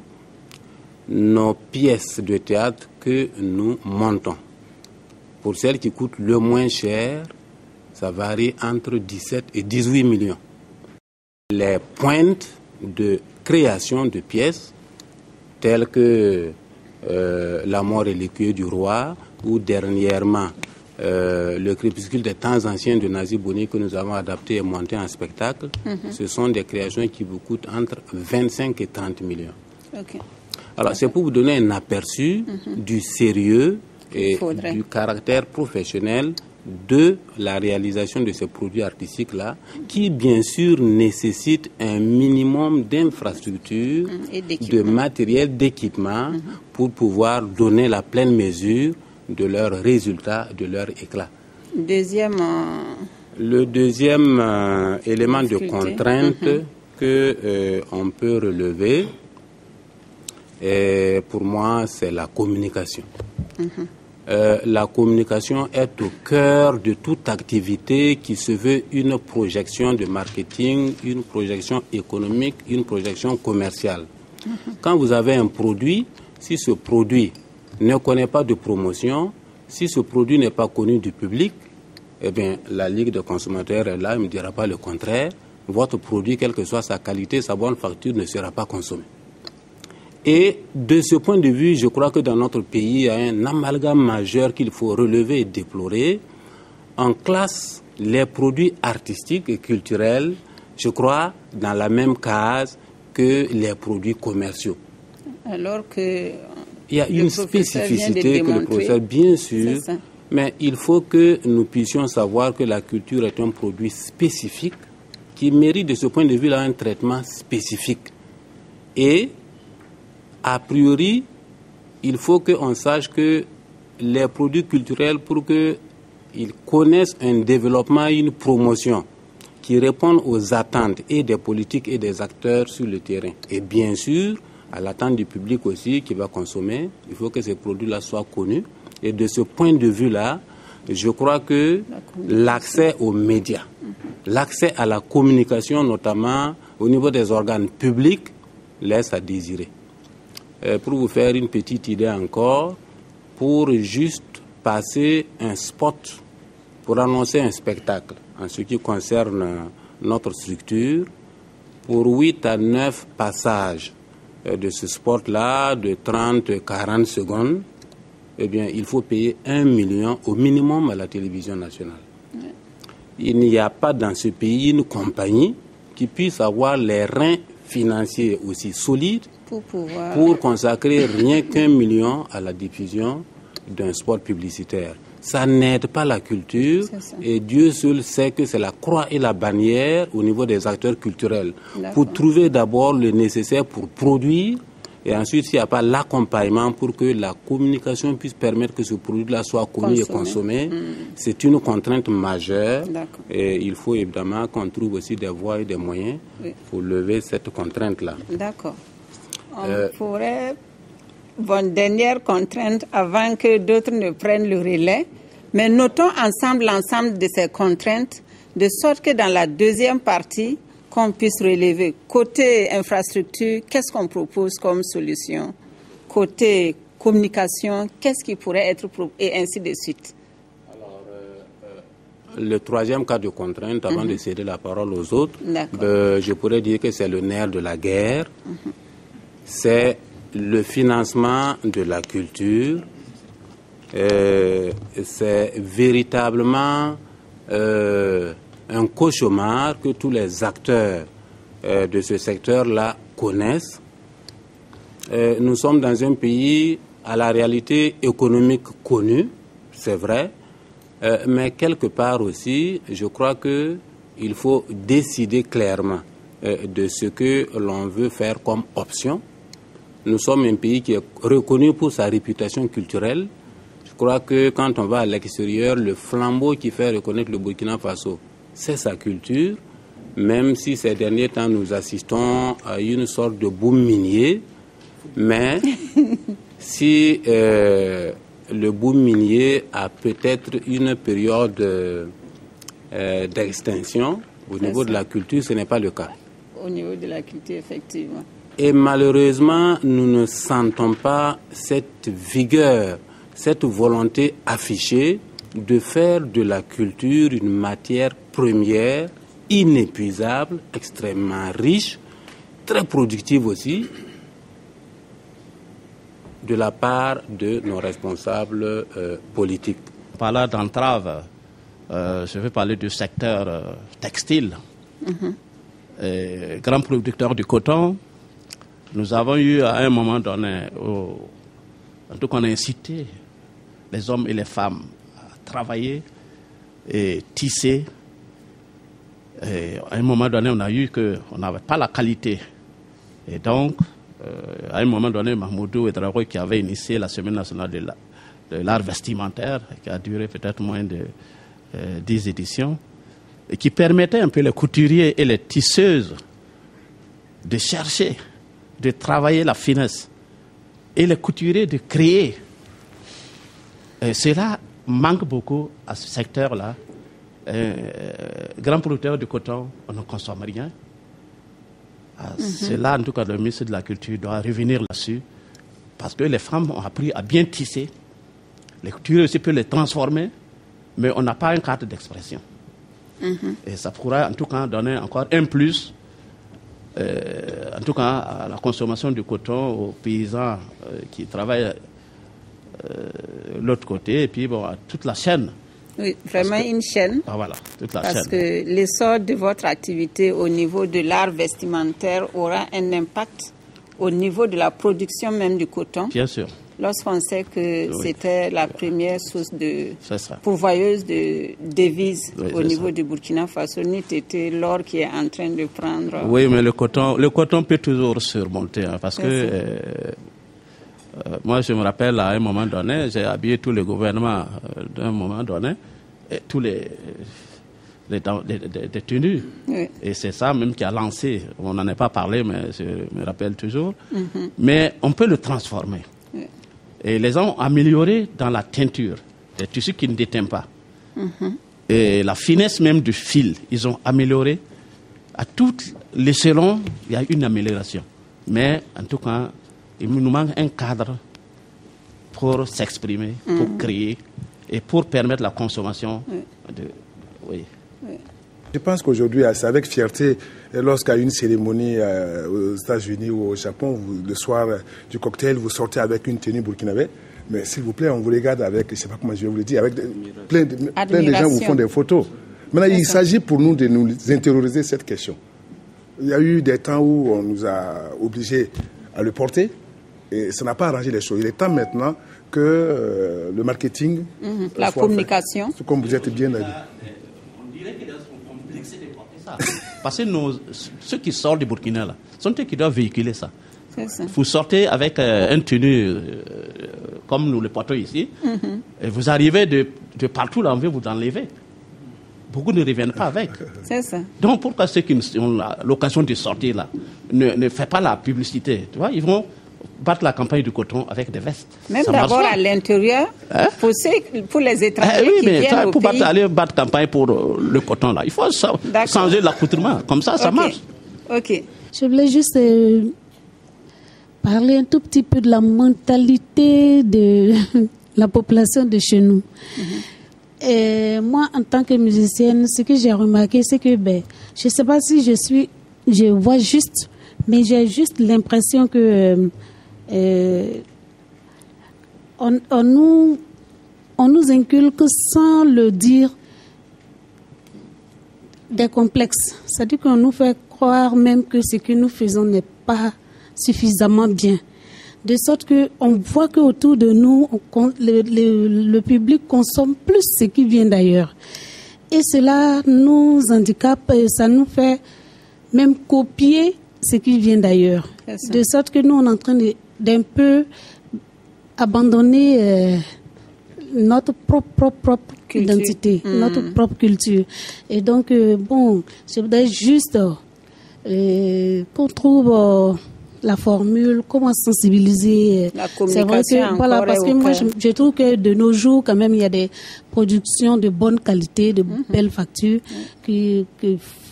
nos pièces de théâtre que nous montons, pour celles qui coûtent le moins cher, ça varie entre 17 et 18 millions. Les pointes de création de pièces, telles que La mort et l'écuyer du roi, ou dernièrement le crépuscule des temps anciens de Nazi Boni que nous avons adapté et monté en spectacle, ce sont des créations qui vous coûtent entre 25 et 30 millions. Alors c'est pour vous donner un aperçu du sérieux et du caractère professionnel de la réalisation de ces produits artistiques-là, qui bien sûr nécessitent un minimum d'infrastructures, de matériel, d'équipement, pour pouvoir donner la pleine mesure de leurs résultats, de leur éclat. Le deuxième élément de contrainte qu'on peut relever, pour moi, c'est la communication. La communication est au cœur de toute activité qui se veut une projection de marketing, une projection économique, une projection commerciale. Quand vous avez un produit, si ce produit ne connaît pas de promotion, si ce produit n'est pas connu du public, eh bien, la Ligue des consommateurs est là, il ne me dira pas le contraire. Votre produit, quelle que soit sa qualité, sa bonne facture, ne sera pas consommé. Et de ce point de vue, je crois que dans notre pays, il y a un amalgame majeur qu'il faut relever et déplorer. On classe les produits artistiques et culturels, je crois, dans la même case que les produits commerciaux. Alors que il y a une spécificité que le professeur, bien sûr, mais il faut que nous puissions savoir que la culture est un produit spécifique qui mérite de ce point de vue-là un traitement spécifique. Et a priori, il faut qu'on sache que les produits culturels, pour qu'ils connaissent un développement et une promotion qui répondent aux attentes et des politiques et des acteurs sur le terrain, et bien sûr, à l'attente du public aussi qui va consommer, il faut que ces produits-là soient connus. Et de ce point de vue-là, je crois que l'accès aux médias, l'accès à la communication, notamment au niveau des organes publics, laisse à désirer. Pour vous faire une petite idée encore, pour juste passer un spot, pour annoncer un spectacle, en ce qui concerne notre structure, pour 8 à 9 passages de ce spot-là, de 30-40 secondes, eh bien, il faut payer 1 million au minimum à la télévision nationale. Il n'y a pas dans ce pays une compagnie qui puisse avoir les reins financiers aussi solides pour consacrer rien qu'1 million à la diffusion d'un spot publicitaire. Ça n'aide pas la culture et Dieu seul sait que c'est la croix et la bannière au niveau des acteurs culturels. Pour trouver d'abord le nécessaire pour produire et ensuite s'il n'y a pas l'accompagnement pour que la communication puisse permettre que ce produit-là soit connu et consommé, c'est une contrainte majeure et il faut évidemment qu'on trouve aussi des voies et des moyens pour lever cette contrainte-là. D'accord. On pourrait... Une dernière contrainte avant que d'autres ne prennent le relais, mais notons ensemble l'ensemble de ces contraintes, de sorte que dans la deuxième partie, qu'on puisse relever. Côté infrastructure, qu'est-ce qu'on propose comme solution? Côté communication, qu'est-ce qui pourrait être et ainsi de suite. Le troisième cas de contrainte, avant de céder la parole aux autres, je pourrais dire que c'est le nerf de la guerre. C'est le financement de la culture, c'est véritablement un cauchemar que tous les acteurs de ce secteur-là connaissent. Nous sommes dans un pays à la réalité économique connue, c'est vrai, mais quelque part aussi, je crois qu'il faut décider clairement de ce que l'on veut faire comme option. Nous sommes un pays qui est reconnu pour sa réputation culturelle. Je crois que quand on va à l'extérieur, le flambeau qui fait reconnaître le Burkina Faso, c'est sa culture, même si ces derniers temps nous assistons à une sorte de boom minier. Mais si le boom minier a peut-être une période d'extinction, au niveau de la culture, ce n'est pas le cas. Au niveau de la culture, effectivement. Et malheureusement, nous ne sentons pas cette vigueur, cette volonté affichée de faire de la culture une matière première, inépuisable, extrêmement riche, très productive aussi, de la part de nos responsables politiques. Parlant d'entrave, je vais parler du secteur textile. Grand producteur du coton. Nous avons eu à un moment donné, en tout cas on a incité les hommes et les femmes à travailler et tissé. Et à un moment donné, on a eu qu'on n'avait pas la qualité. Et donc, à un moment donné, Mahmoudou Ouedraogo, qui avait initié la Semaine nationale de l'art vestimentaire, qui a duré peut-être moins de 10 éditions, et qui permettait un peu les couturiers et les tisseuses de chercher, de travailler la finesse, et les couturiers de créer. Et cela manque beaucoup à ce secteur-là. Grand producteur de coton, on ne consomme rien. C'est là, en tout cas, le ministre de la Culture doit revenir là-dessus, parce que les femmes ont appris à bien tisser. Les couturiers aussi peuvent les transformer, mais on n'a pas une carte d'expression. Et ça pourra, en tout cas, donner encore un plus, en tout cas, à la consommation du coton aux paysans qui travaillent de l'autre côté, et puis bon, à toute la chaîne. Oui, vraiment une chaîne. Ah, voilà, toute la parce chaîne. Que l'essor de votre activité au niveau de l'art vestimentaire aura un impact au niveau de la production même du coton. Bien sûr. Lorsqu'on sait que c'était la première source de pourvoyeuse de devises au niveau du Burkina Faso, n'était l'or qui est en train de prendre. Oui, mais le coton peut toujours surmonter, hein, parce que moi, je me rappelle à un moment donné, j'ai habillé tous les gouvernements d'un moment donné, et tous les tenues. Oui. Et c'est ça même qui a lancé. On n'en a pas parlé, mais je me rappelle toujours. Mais on peut le transformer. Oui. Et les gens ont amélioré dans la teinture, des tissus qui ne déteignent pas. Et la finesse même du fil, ils ont amélioré. À tout l'échelon, il y a une amélioration. Mais en tout cas, il nous manque un cadre pour s'exprimer, pour créer et pour permettre la consommation de... Oui. Je pense qu'aujourd'hui, c'est avec fierté, lorsqu'il y a une cérémonie aux États-Unis ou au Japon, le soir du cocktail, vous sortez avec une tenue burkinabé. Mais s'il vous plaît, on vous regarde avec, je ne sais pas comment je vais vous le dire, avec plein de gens vous font des photos. Maintenant, il s'agit pour nous de nous intérioriser cette question. Il y a eu des temps où on nous a obligés à le porter et ça n'a pas arrangé les choses. Il est temps maintenant que le marketing... la communication. Fait, comme vous êtes bien dit. On dirait qu'ils sont complexés de porter ça. Parce que ceux qui sortent du Burkina, là, sont eux qui doivent véhiculer ça. Ça. Vous sortez avec un tenue comme nous le portons ici, et vous arrivez de partout là, on veut vous enlever. Beaucoup ne reviennent pas avec. C'est ça. Donc pourquoi ceux qui ont l'occasion de sortir là ne font pas la publicité, tu vois, ils vont battre la campagne du coton avec des vestes. Même d'abord à l'intérieur, pour les étrangers qui viennent au pays. Aller battre campagne pour le coton là, il faut changer l'accoutrement, comme ça marche. Ok. Je voulais juste parler un tout petit peu de la mentalité de la population de chez nous. Et moi, en tant que musicienne, ce que j'ai remarqué, c'est que, je ne sais pas si je vois juste, mais j'ai juste l'impression que on nous inculque sans le dire des complexes. C'est-à-dire qu'on nous fait croire même que ce que nous faisons n'est pas suffisamment bien. De sorte qu'on voit qu'autour de nous, le public consomme plus ce qui vient d'ailleurs. Et cela nous handicape et ça nous fait même copier ce qui vient d'ailleurs. De sorte que nous, on est en train d'un peu abandonner notre propre identité, notre propre culture. Et donc, je voudrais juste qu'on trouve... la formule, comment sensibiliser. La communication. C'est vrai que, voilà, parce que moi, je trouve que de nos jours, quand même, il y a des productions de bonne qualité, de belles factures, qui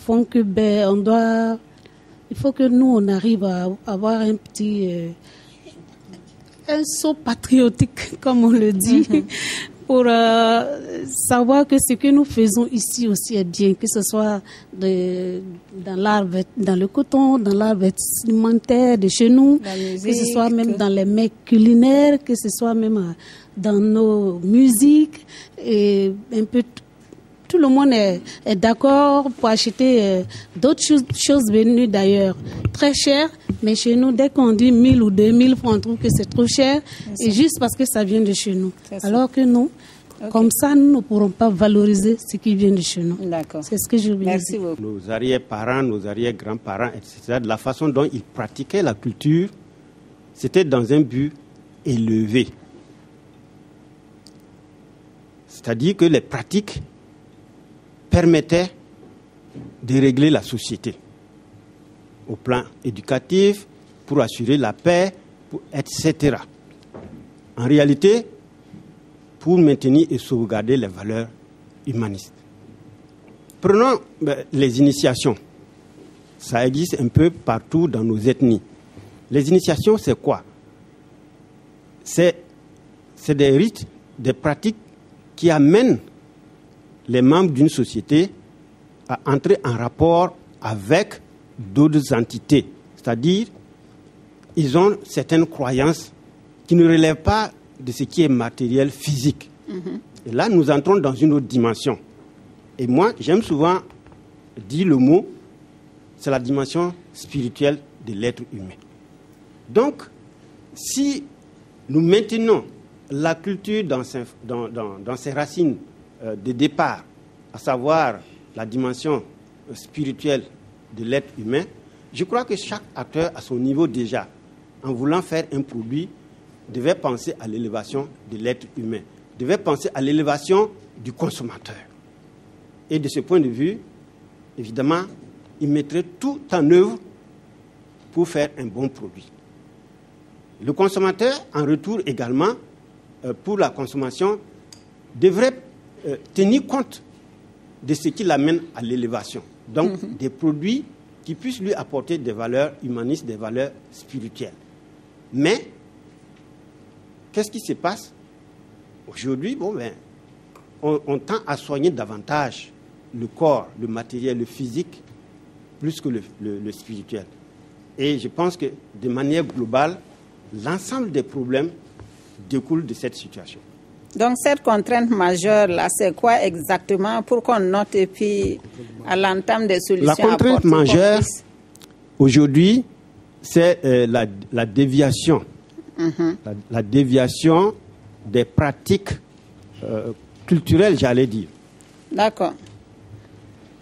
font que, il faut que nous, on arrive à avoir un petit, un saut patriotique, comme on le dit, pour savoir que ce que nous faisons ici aussi est bien, que ce soit dans le coton, dans l'art vestimentaire de chez nous, musique, que ce soit même dans les mets culinaires, que ce soit même dans nos musiques, et un peu tout le monde est d'accord pour acheter d'autres choses venues d'ailleurs très chères, mais chez nous, dès qu'on dit 1000 ou 2000 francs, on trouve que c'est trop cher, et juste parce que ça vient de chez nous. Alors que nous, Comme ça, nous ne pourrons pas valoriser ce qui vient de chez nous. D'accord. C'est ce que je veux dire. Merci beaucoup. Nos arrière-parents, nos arrière-grands-parents, etc., de la façon dont ils pratiquaient la culture, c'était dans un but élevé. C'est-à-dire que les pratiques permettaient de régler la société au plan éducatif, pour assurer la paix, etc. En réalité, pour maintenir et sauvegarder les valeurs humanistes. Prenons les initiations. Ça existe un peu partout dans nos ethnies. Les initiations, c'est quoi? C'est des rites, des pratiques qui amènent les membres d'une société à entrer en rapport avec d'autres entités. C'est-à-dire, ils ont certaines croyances qui ne relèvent pas de ce qui est matériel, physique. Et là, nous entrons dans une autre dimension. Et moi, j'aime souvent dire le mot, c'est la dimension spirituelle de l'être humain. Donc, si nous maintenons la culture dans ses racines de départ, à savoir la dimension spirituelle de l'être humain, je crois que chaque acteur, à son niveau déjà, en voulant faire un produit, devait penser à l'élévation de l'être humain, devait penser à l'élévation du consommateur. Et de ce point de vue, évidemment, il mettrait tout en œuvre pour faire un bon produit. Le consommateur, en retour également, pour la consommation, devrait tenir compte de ce qui l'amène à l'élévation. Donc, des produits qui puissent lui apporter des valeurs humanistes, des valeurs spirituelles. Mais, qu'est-ce qui se passe? Aujourd'hui, on tend à soigner davantage le corps, le matériel, le physique, plus que le spirituel. Et je pense que, de manière globale, l'ensemble des problèmes découlent de cette situation. Donc, cette contrainte majeure, là, c'est quoi exactement pour qu'on note et puis à l'entame des solutions? La contrainte majeure, aujourd'hui, c'est la déviation. La déviation des pratiques culturelles, j'allais dire. D'accord.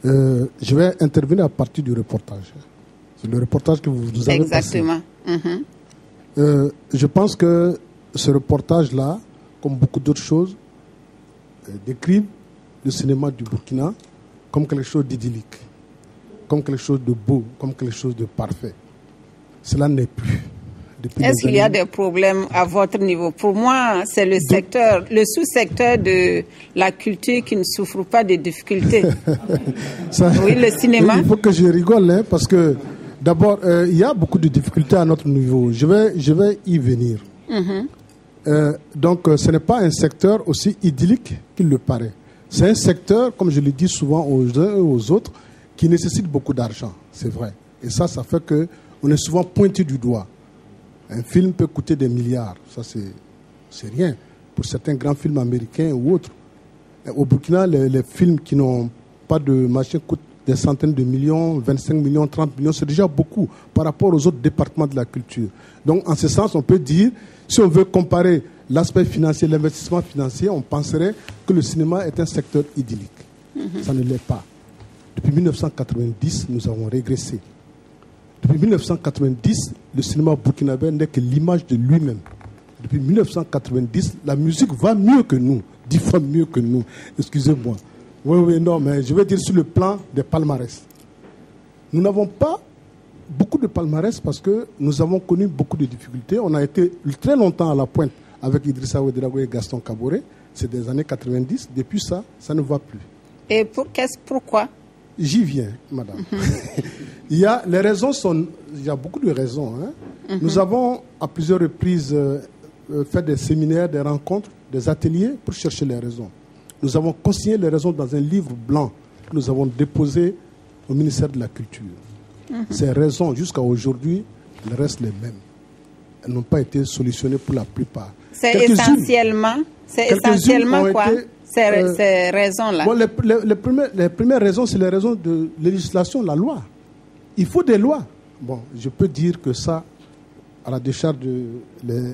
Je vais intervenir à partir du reportage. C'est le reportage que vous nous avez Exactement. passé. Je pense que ce reportage-là, comme beaucoup d'autres choses, décrivent le cinéma du Burkina comme quelque chose d'idyllique, comme quelque chose de beau, comme quelque chose de parfait. Cela n'est plus. Est-ce qu'il y a des problèmes à votre niveau? Pour moi, c'est le secteur, le sous-secteur de la culture qui ne souffre pas de difficultés. Oui, le cinéma. Il faut que je rigole, hein, parce que d'abord, il y a beaucoup de difficultés à notre niveau. Je vais y venir. Donc, ce n'est pas un secteur aussi idyllique qu'il le paraît. C'est un secteur, comme je le dis souvent aux uns et aux autres, qui nécessite beaucoup d'argent, c'est vrai. Et ça fait qu'on est souvent pointé du doigt. Un film peut coûter des milliards, ça c'est rien. Pour certains grands films américains ou autres. Au Burkina, les films qui n'ont pas de machine coûtent des centaines de millions, 25 millions, 30 millions, c'est déjà beaucoup par rapport aux autres départements de la culture. Donc, en ce sens, on peut dire, si on veut comparer l'aspect financier, l'investissement financier, on penserait que le cinéma est un secteur idyllique. Ça ne l'est pas. Depuis 1990, nous avons régressé. Depuis 1990, le cinéma burkinabé n'est que l'image de lui-même. Depuis 1990, la musique va mieux que nous, 10 fois mieux que nous. Excusez-moi. Oui, non, mais je vais dire sur le plan des palmarès. Nous n'avons pas beaucoup de palmarès parce que nous avons connu beaucoup de difficultés. On a été très longtemps à la pointe avec Idrissa Ouedraogo et Gaston Kaboré. C'est des années 90. Depuis ça, ça ne va plus. Et pourquoi? J'y viens, madame. Il y a beaucoup de raisons. Hein. Nous avons à plusieurs reprises fait des séminaires, des rencontres, des ateliers pour chercher les raisons. Nous avons consigné les raisons dans un livre blanc que nous avons déposé au ministère de la Culture. Ces raisons, jusqu'à aujourd'hui, elles restent les mêmes. Elles n'ont pas été solutionnées pour la plupart. C'est essentiellement quoi, ces raisons-là? Bon, les premières raisons, c'est les raisons de législation, la loi. Il faut des lois. Bon, je peux dire que ça, à la décharge de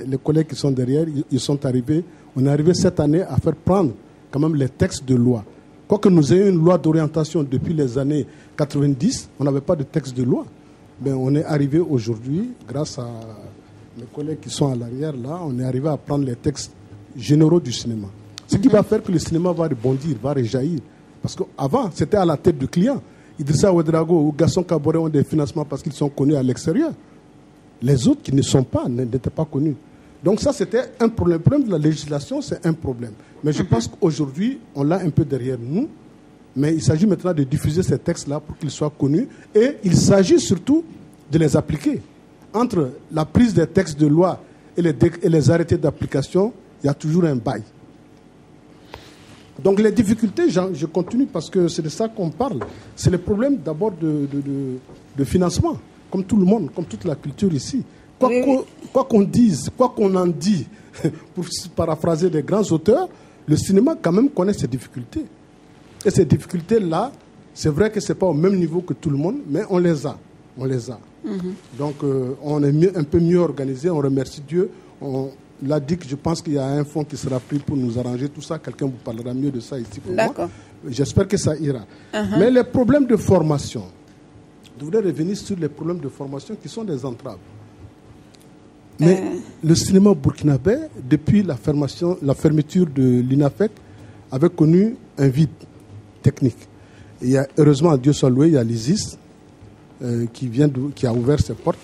les collègues qui sont derrière, ils sont arrivés. On est arrivé cette année à faire prendre quand même les textes de loi. Quoique nous ayons une loi d'orientation depuis les années 90, on n'avait pas de texte de loi. Mais on est arrivé aujourd'hui, grâce à mes collègues qui sont à l'arrière là, on est arrivé à prendre les textes généraux du cinéma. Ce qui va faire que le cinéma va rebondir, va réjaillir. Parce qu'avant, c'était à la tête du client. Idrissa Ouedraogo ou Gaston Kaboré ont des financements parce qu'ils sont connus à l'extérieur. Les autres qui ne sont pas, n'étaient pas connus. Donc ça, c'était un problème. Le problème de la législation, c'est un problème. Mais je pense qu'aujourd'hui, on l'a un peu derrière nous. Mais il s'agit maintenant de diffuser ces textes-là pour qu'ils soient connus. Et il s'agit surtout de les appliquer. Entre la prise des textes de loi et les arrêtés d'application, il y a toujours un bail. Donc les difficultés, je continue parce que c'est de ça qu'on parle. C'est le problème d'abord de financement, comme tout le monde, comme toute la culture ici. Quoi qu'on dise, quoi qu'on en dit, pour paraphraser des grands auteurs, le cinéma quand même connaît ses difficultés. Et ces difficultés-là, c'est vrai que ce n'est pas au même niveau que tout le monde, mais on les a. On les a. Donc on est un peu mieux organisé, on remercie Dieu. On l'a dit que je pense qu'il y a un fonds qui sera pris pour nous arranger tout ça. Quelqu'un vous parlera mieux de ça ici pour moi. J'espère que ça ira. Mais les problèmes de formation, je voudrais revenir sur les problèmes de formation qui sont des entraves. Mais le cinéma burkinabé, depuis la fermeture de l'INAFEC, avait connu un vide technique. Et il y a, heureusement, Dieu soit loué, il y a l'ISIS qui a ouvert ses portes,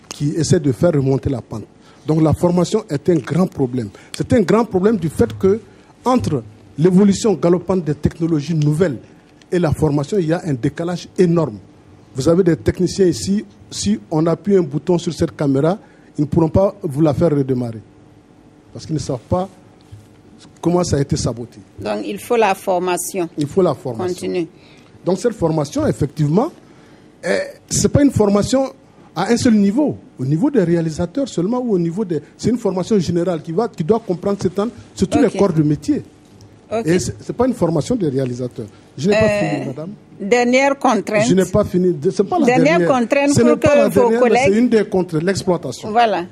qui essaie de faire remonter la pente. Donc la formation est un grand problème. C'est un grand problème du fait que entre l'évolution galopante des technologies nouvelles et la formation, il y a un décalage énorme. Vous avez des techniciens ici, si on appuie un bouton sur cette caméra, ils ne pourront pas vous la faire redémarrer. Parce qu'ils ne savent pas comment ça a été saboté. Donc il faut la formation. Il faut la formation. Continue. Donc cette formation, effectivement, ce n'est pas une formation à un seul niveau. Au niveau des réalisateurs seulement ou au niveau des... C'est une formation générale qui doit comprendre sur tous les corps de métier. Et ce n'est pas une formation des réalisateurs. Je n'ai pas fini, madame. Dernière contrainte. Je n'ai pas fini. Ce n'est pas la dernière contrainte ce pour que vos collègues... C'est une des contraintes, l'exploitation. Voilà.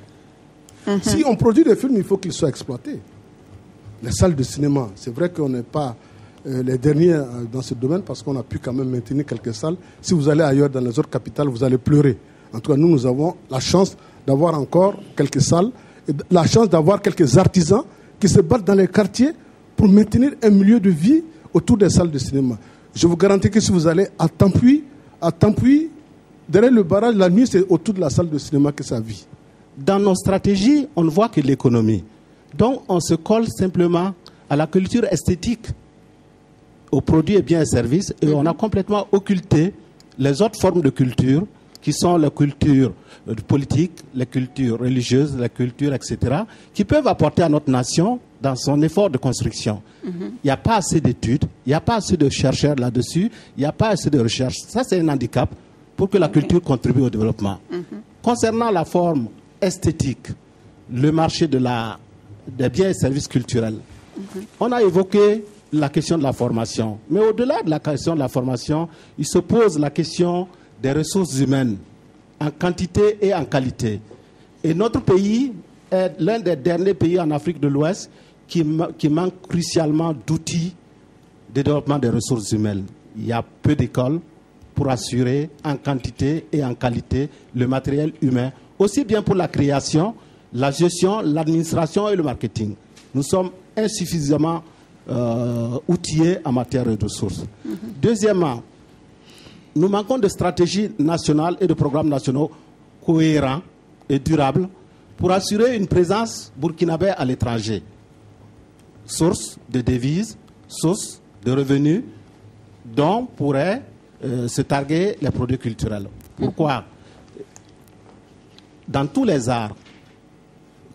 Si on produit des films, il faut qu'ils soient exploités. Les salles de cinéma, c'est vrai qu'on n'est pas les derniers dans ce domaine parce qu'on a pu quand même maintenir quelques salles. Si vous allez ailleurs dans les autres capitales, vous allez pleurer. En tout cas, nous avons la chance d'avoir encore quelques salles, et la chance d'avoir quelques artisans qui se battent dans les quartiers pour maintenir un milieu de vie autour des salles de cinéma. Je vous garantis que si vous allez à Tampuy, derrière le barrage, la nuit, c'est autour de la salle de cinéma que ça vit. Dans nos stratégies, on ne voit que l'économie. Donc, on se colle simplement à la culture esthétique, aux produits et biens et services, et on a complètement occulté les autres formes de culture, qui sont la culture politique, les cultures religieuses, la culture, etc., qui peuvent apporter à notre nation dans son effort de construction. Il n'y a pas assez d'études, il n'y a pas assez de chercheurs là-dessus, il n'y a pas assez de recherche. Ça, c'est un handicap pour que la culture contribue au développement. Concernant la forme esthétique, le marché des biens et services culturels, on a évoqué la question de la formation. Mais au-delà de la question de la formation, il se pose la question des ressources humaines, en quantité et en qualité. Et notre pays est l'un des derniers pays en Afrique de l'Ouest qui manque crucialement d'outils de développement des ressources humaines. Il y a peu d'écoles pour assurer en quantité et en qualité le matériel humain, aussi bien pour la création, la gestion, l'administration et le marketing. Nous sommes insuffisamment outillés en matière de ressources. Deuxièmement, nous manquons de stratégies nationales et de programmes nationaux cohérents et durables pour assurer une présence burkinabé à l'étranger. Source de devises, source de revenus dont pourraient se targuer les produits culturels. Pourquoi? Dans tous les arts,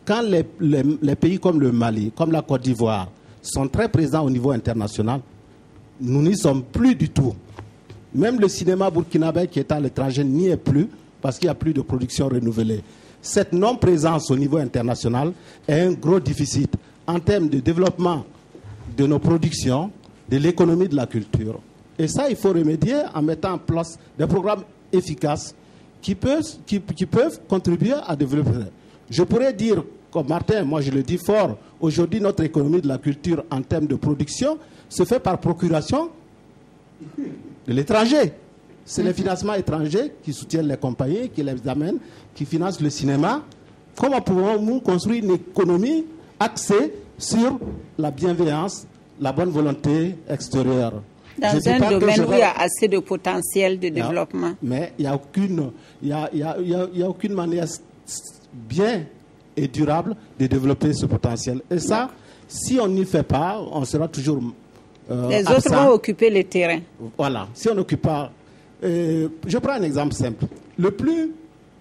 quand les pays comme le Mali, comme la Côte d'Ivoire, sont très présents au niveau international, nous n'y sommes plus du tout. Même le cinéma burkinabé qui est à l'étranger n'y est plus parce qu'il n'y a plus de production renouvelée. Cette non-présence au niveau international est un gros déficit en termes de développement de nos productions, de l'économie de la culture. Et ça, il faut remédier en mettant en place des programmes efficaces qui peuvent contribuer à développer. Je pourrais dire comme Martin, moi je le dis fort, aujourd'hui notre économie de la culture en termes de production se fait par procuration de l'étranger. C'est les financements étrangers qui soutiennent les compagnies, qui les amènent, qui financent le cinéma. Comment pouvons-nous construire une économie axée sur la bienveillance, la bonne volonté extérieure? Dans un domaine où il y a assez de potentiel de développement. Mais il n'y a aucune manière bien et durable de développer ce potentiel. Et ça, si on n'y fait pas, on sera toujours les autres vont occuper les terrains. Voilà. Si on n'occupe pas... je prends un exemple simple. Le plus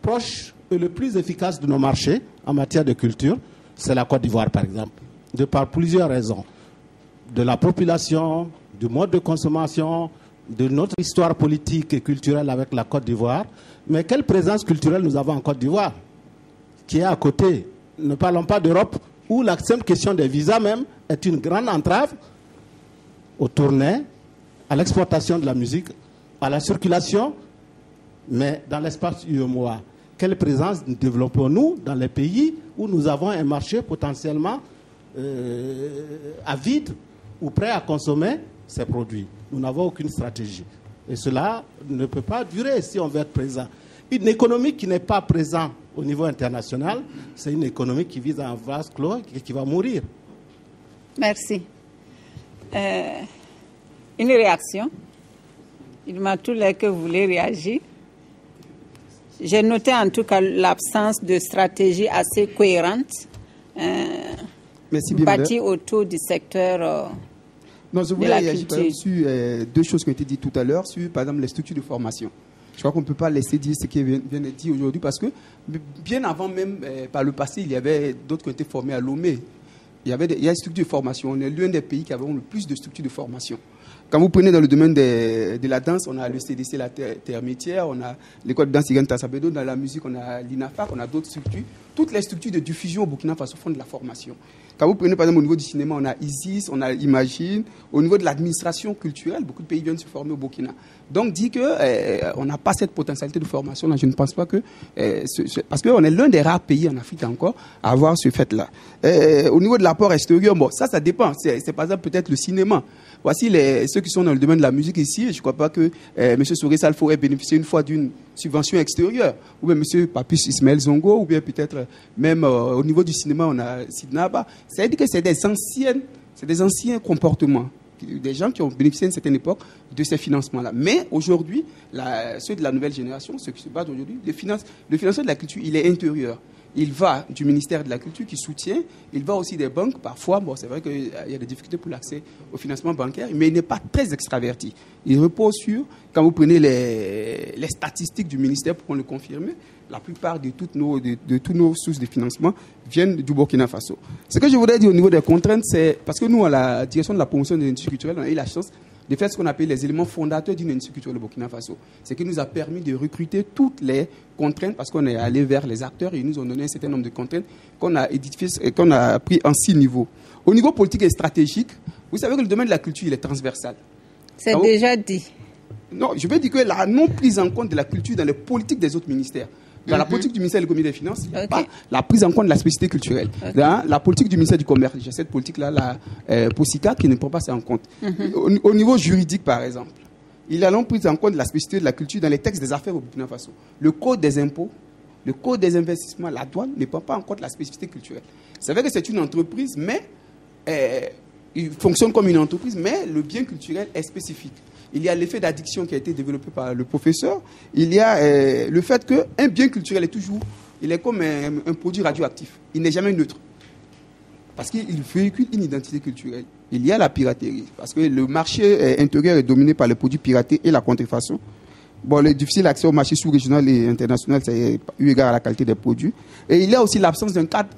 proche et le plus efficace de nos marchés en matière de culture, c'est la Côte d'Ivoire, par exemple. De par plusieurs raisons. De la population, du mode de consommation, de notre histoire politique et culturelle avec la Côte d'Ivoire. Mais quelle présence culturelle nous avons en Côte d'Ivoire, qui est à côté? Ne parlons pas d'Europe, où la simple question des visas même est une grande entrave aux tournées, à l'exportation de la musique, à la circulation, mais dans l'espace UEMOA. Quelle présence développons-nous dans les pays où nous avons un marché potentiellement avide ou prêt à consommer ces produits? Nous n'avons aucune stratégie. Et cela ne peut pas durer si on veut être présent. Une économie qui n'est pas présente au niveau international, c'est une économie qui vise à un vase clos et qui va mourir. Merci. Une réaction? Il m'a tout l'air que vous voulez réagir. J'ai noté en tout cas l'absence de stratégie assez cohérente bâtie autour du secteur non, je voulais réagir sur deux choses qui ont été dites tout à l'heure, sur par exemple les structures de formation. Je crois qu'on ne peut pas laisser dire ce qui vient d'être dit aujourd'hui parce que bien avant même, par le passé, il y avait d'autres qui ont été formés à Lomé. Il y a des structures de formation. On est l'un des pays qui avons le plus de structures de formation. Quand vous prenez dans le domaine de la danse, on a le CDC, la terre métière, on a l'école de danse Irène Tassabedo, dans la musique, on a l'INAFAC, on a d'autres structures. Toutes les structures de diffusion au Burkina Faso font de la formation. Quand vous prenez par exemple au niveau du cinéma, on a ISIS, on a Imagine. Au niveau de l'administration culturelle, beaucoup de pays viennent se former au Burkina. Donc, dit qu'on n'a pas cette potentialité de formation, là, je ne pense pas que... parce qu'on est l'un des rares pays en Afrique encore à avoir ce fait-là. Au niveau de l'apport extérieur, bon, ça dépend. C'est par exemple peut-être le cinéma. Voici ceux qui sont dans le domaine de la musique ici. Je ne crois pas que M. Souré Salfo ait bénéficié une fois d'une subvention extérieure. Ou bien M. Papus Ismaël Zongo, ou bien peut-être même au niveau du cinéma, on a Sidnaba. Ça veut dire que c'est des anciens comportements. Des gens qui ont bénéficié à une certaine époque de ces financements-là. Mais aujourd'hui, ceux de la nouvelle génération, ceux qui se battent aujourd'hui, le financement de la culture, il est intérieur. Il va du ministère de la Culture qui soutient, il va aussi des banques. Parfois, bon, c'est vrai qu'il y a des difficultés pour l'accès au financement bancaire, mais il n'est pas très extraverti. Il repose sur, quand vous prenez les statistiques du ministère pour le confirmer, la plupart de toutes nos sources de financement viennent du Burkina Faso. Ce que je voudrais dire au niveau des contraintes, c'est parce que nous, à la direction de la promotion de l'industrie culturelle, on a eu la chance de faire ce qu'on appelle les éléments fondateurs d'une industrie culturelle au Burkina Faso. Ce qui nous a permis de recruter toutes les contraintes parce qu'on est allé vers les acteurs et ils nous ont donné un certain nombre de contraintes qu'on a édifiées et qu'on a pris en 6 niveaux. Au niveau politique et stratégique, vous savez que le domaine de la culture, il est transversal. C'est déjà dit. Non, je veux dire que la non prise en compte de la culture dans les politiques des autres ministères. Dans la politique du ministère de l'économie et des finances, il n'y a pas la prise en compte de la spécificité culturelle. Dans la politique du ministère du commerce, j'ai cette politique-là, la POSICA, qui ne prend pas ça en compte. Au niveau juridique, par exemple, il y a non prise en compte de la spécificité de la culture dans les textes des affaires au Burkina Faso. Le code des impôts, le code des investissements, la douane ne prend pas en compte la spécificité culturelle. C'est vrai que c'est une entreprise, mais il fonctionne comme une entreprise, mais le bien culturel est spécifique. Il y a l'effet d'addiction qui a été développé par le professeur. Il y a le fait qu'un bien culturel il est comme un produit radioactif. Il n'est jamais neutre. Parce qu'il véhicule une identité culturelle. Il y a la piraterie. Parce que le marché intérieur est dominé par les produits piratés et la contrefaçon. Bon, le difficile accès au marché sous-régional et international, c'est eu égard à la qualité des produits. Et il y a aussi l'absence d'un cadre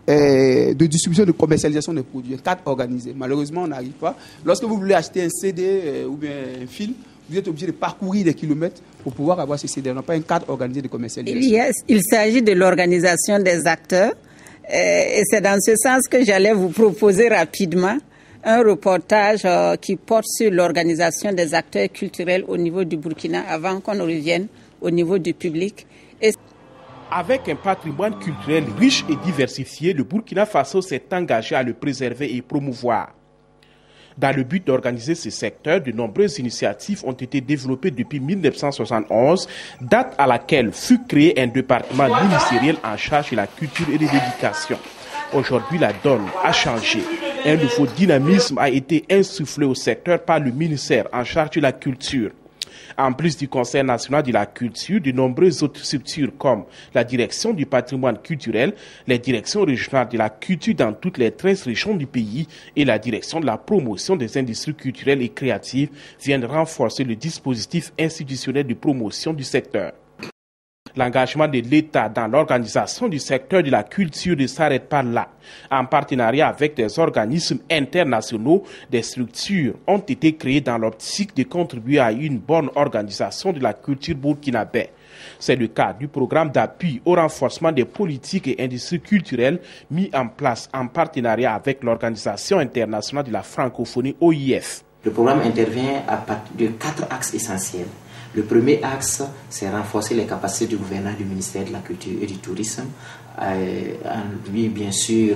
de distribution, de commercialisation des produits, un cadre organisé. Malheureusement, on n'arrive pas. Lorsque vous voulez acheter un CD ou bien un film, vous êtes obligé de parcourir des kilomètres pour pouvoir avoir ce CD. On n'a pas un cadre organisé de commercialisation. Il s'agit de l'organisation des acteurs. Et c'est dans ce sens que j'allais vous proposer rapidement un reportage qui porte sur l'organisation des acteurs culturels au niveau du Burkina avant qu'on revienne au niveau du public. Avec un patrimoine culturel riche et diversifié, le Burkina Faso s'est engagé à le préserver et promouvoir. Dans le but d'organiser ce secteur, de nombreuses initiatives ont été développées depuis 1971, date à laquelle fut créé un département ministériel en charge de la culture et de l'éducation. Aujourd'hui, la donne a changé. Un nouveau dynamisme a été insufflé au secteur par le ministère en charge de la culture. En plus du Conseil national de la culture, de nombreuses autres structures comme la direction du patrimoine culturel, les directions régionales de la culture dans toutes les 13 régions du pays et la direction de la promotion des industries culturelles et créatives viennent renforcer le dispositif institutionnel de promotion du secteur. L'engagement de l'État dans l'organisation du secteur de la culture ne s'arrête pas là. En partenariat avec des organismes internationaux, des structures ont été créées dans l'optique de contribuer à une bonne organisation de la culture burkinabé. C'est le cas du programme d'appui au renforcement des politiques et industries culturelles mis en place en partenariat avec l'Organisation internationale de la francophonie OIF. Le programme intervient à partir de 4 axes essentiels. Le premier axe, c'est renforcer les capacités du gouvernement du ministère de la Culture et du Tourisme, en lui, bien sûr,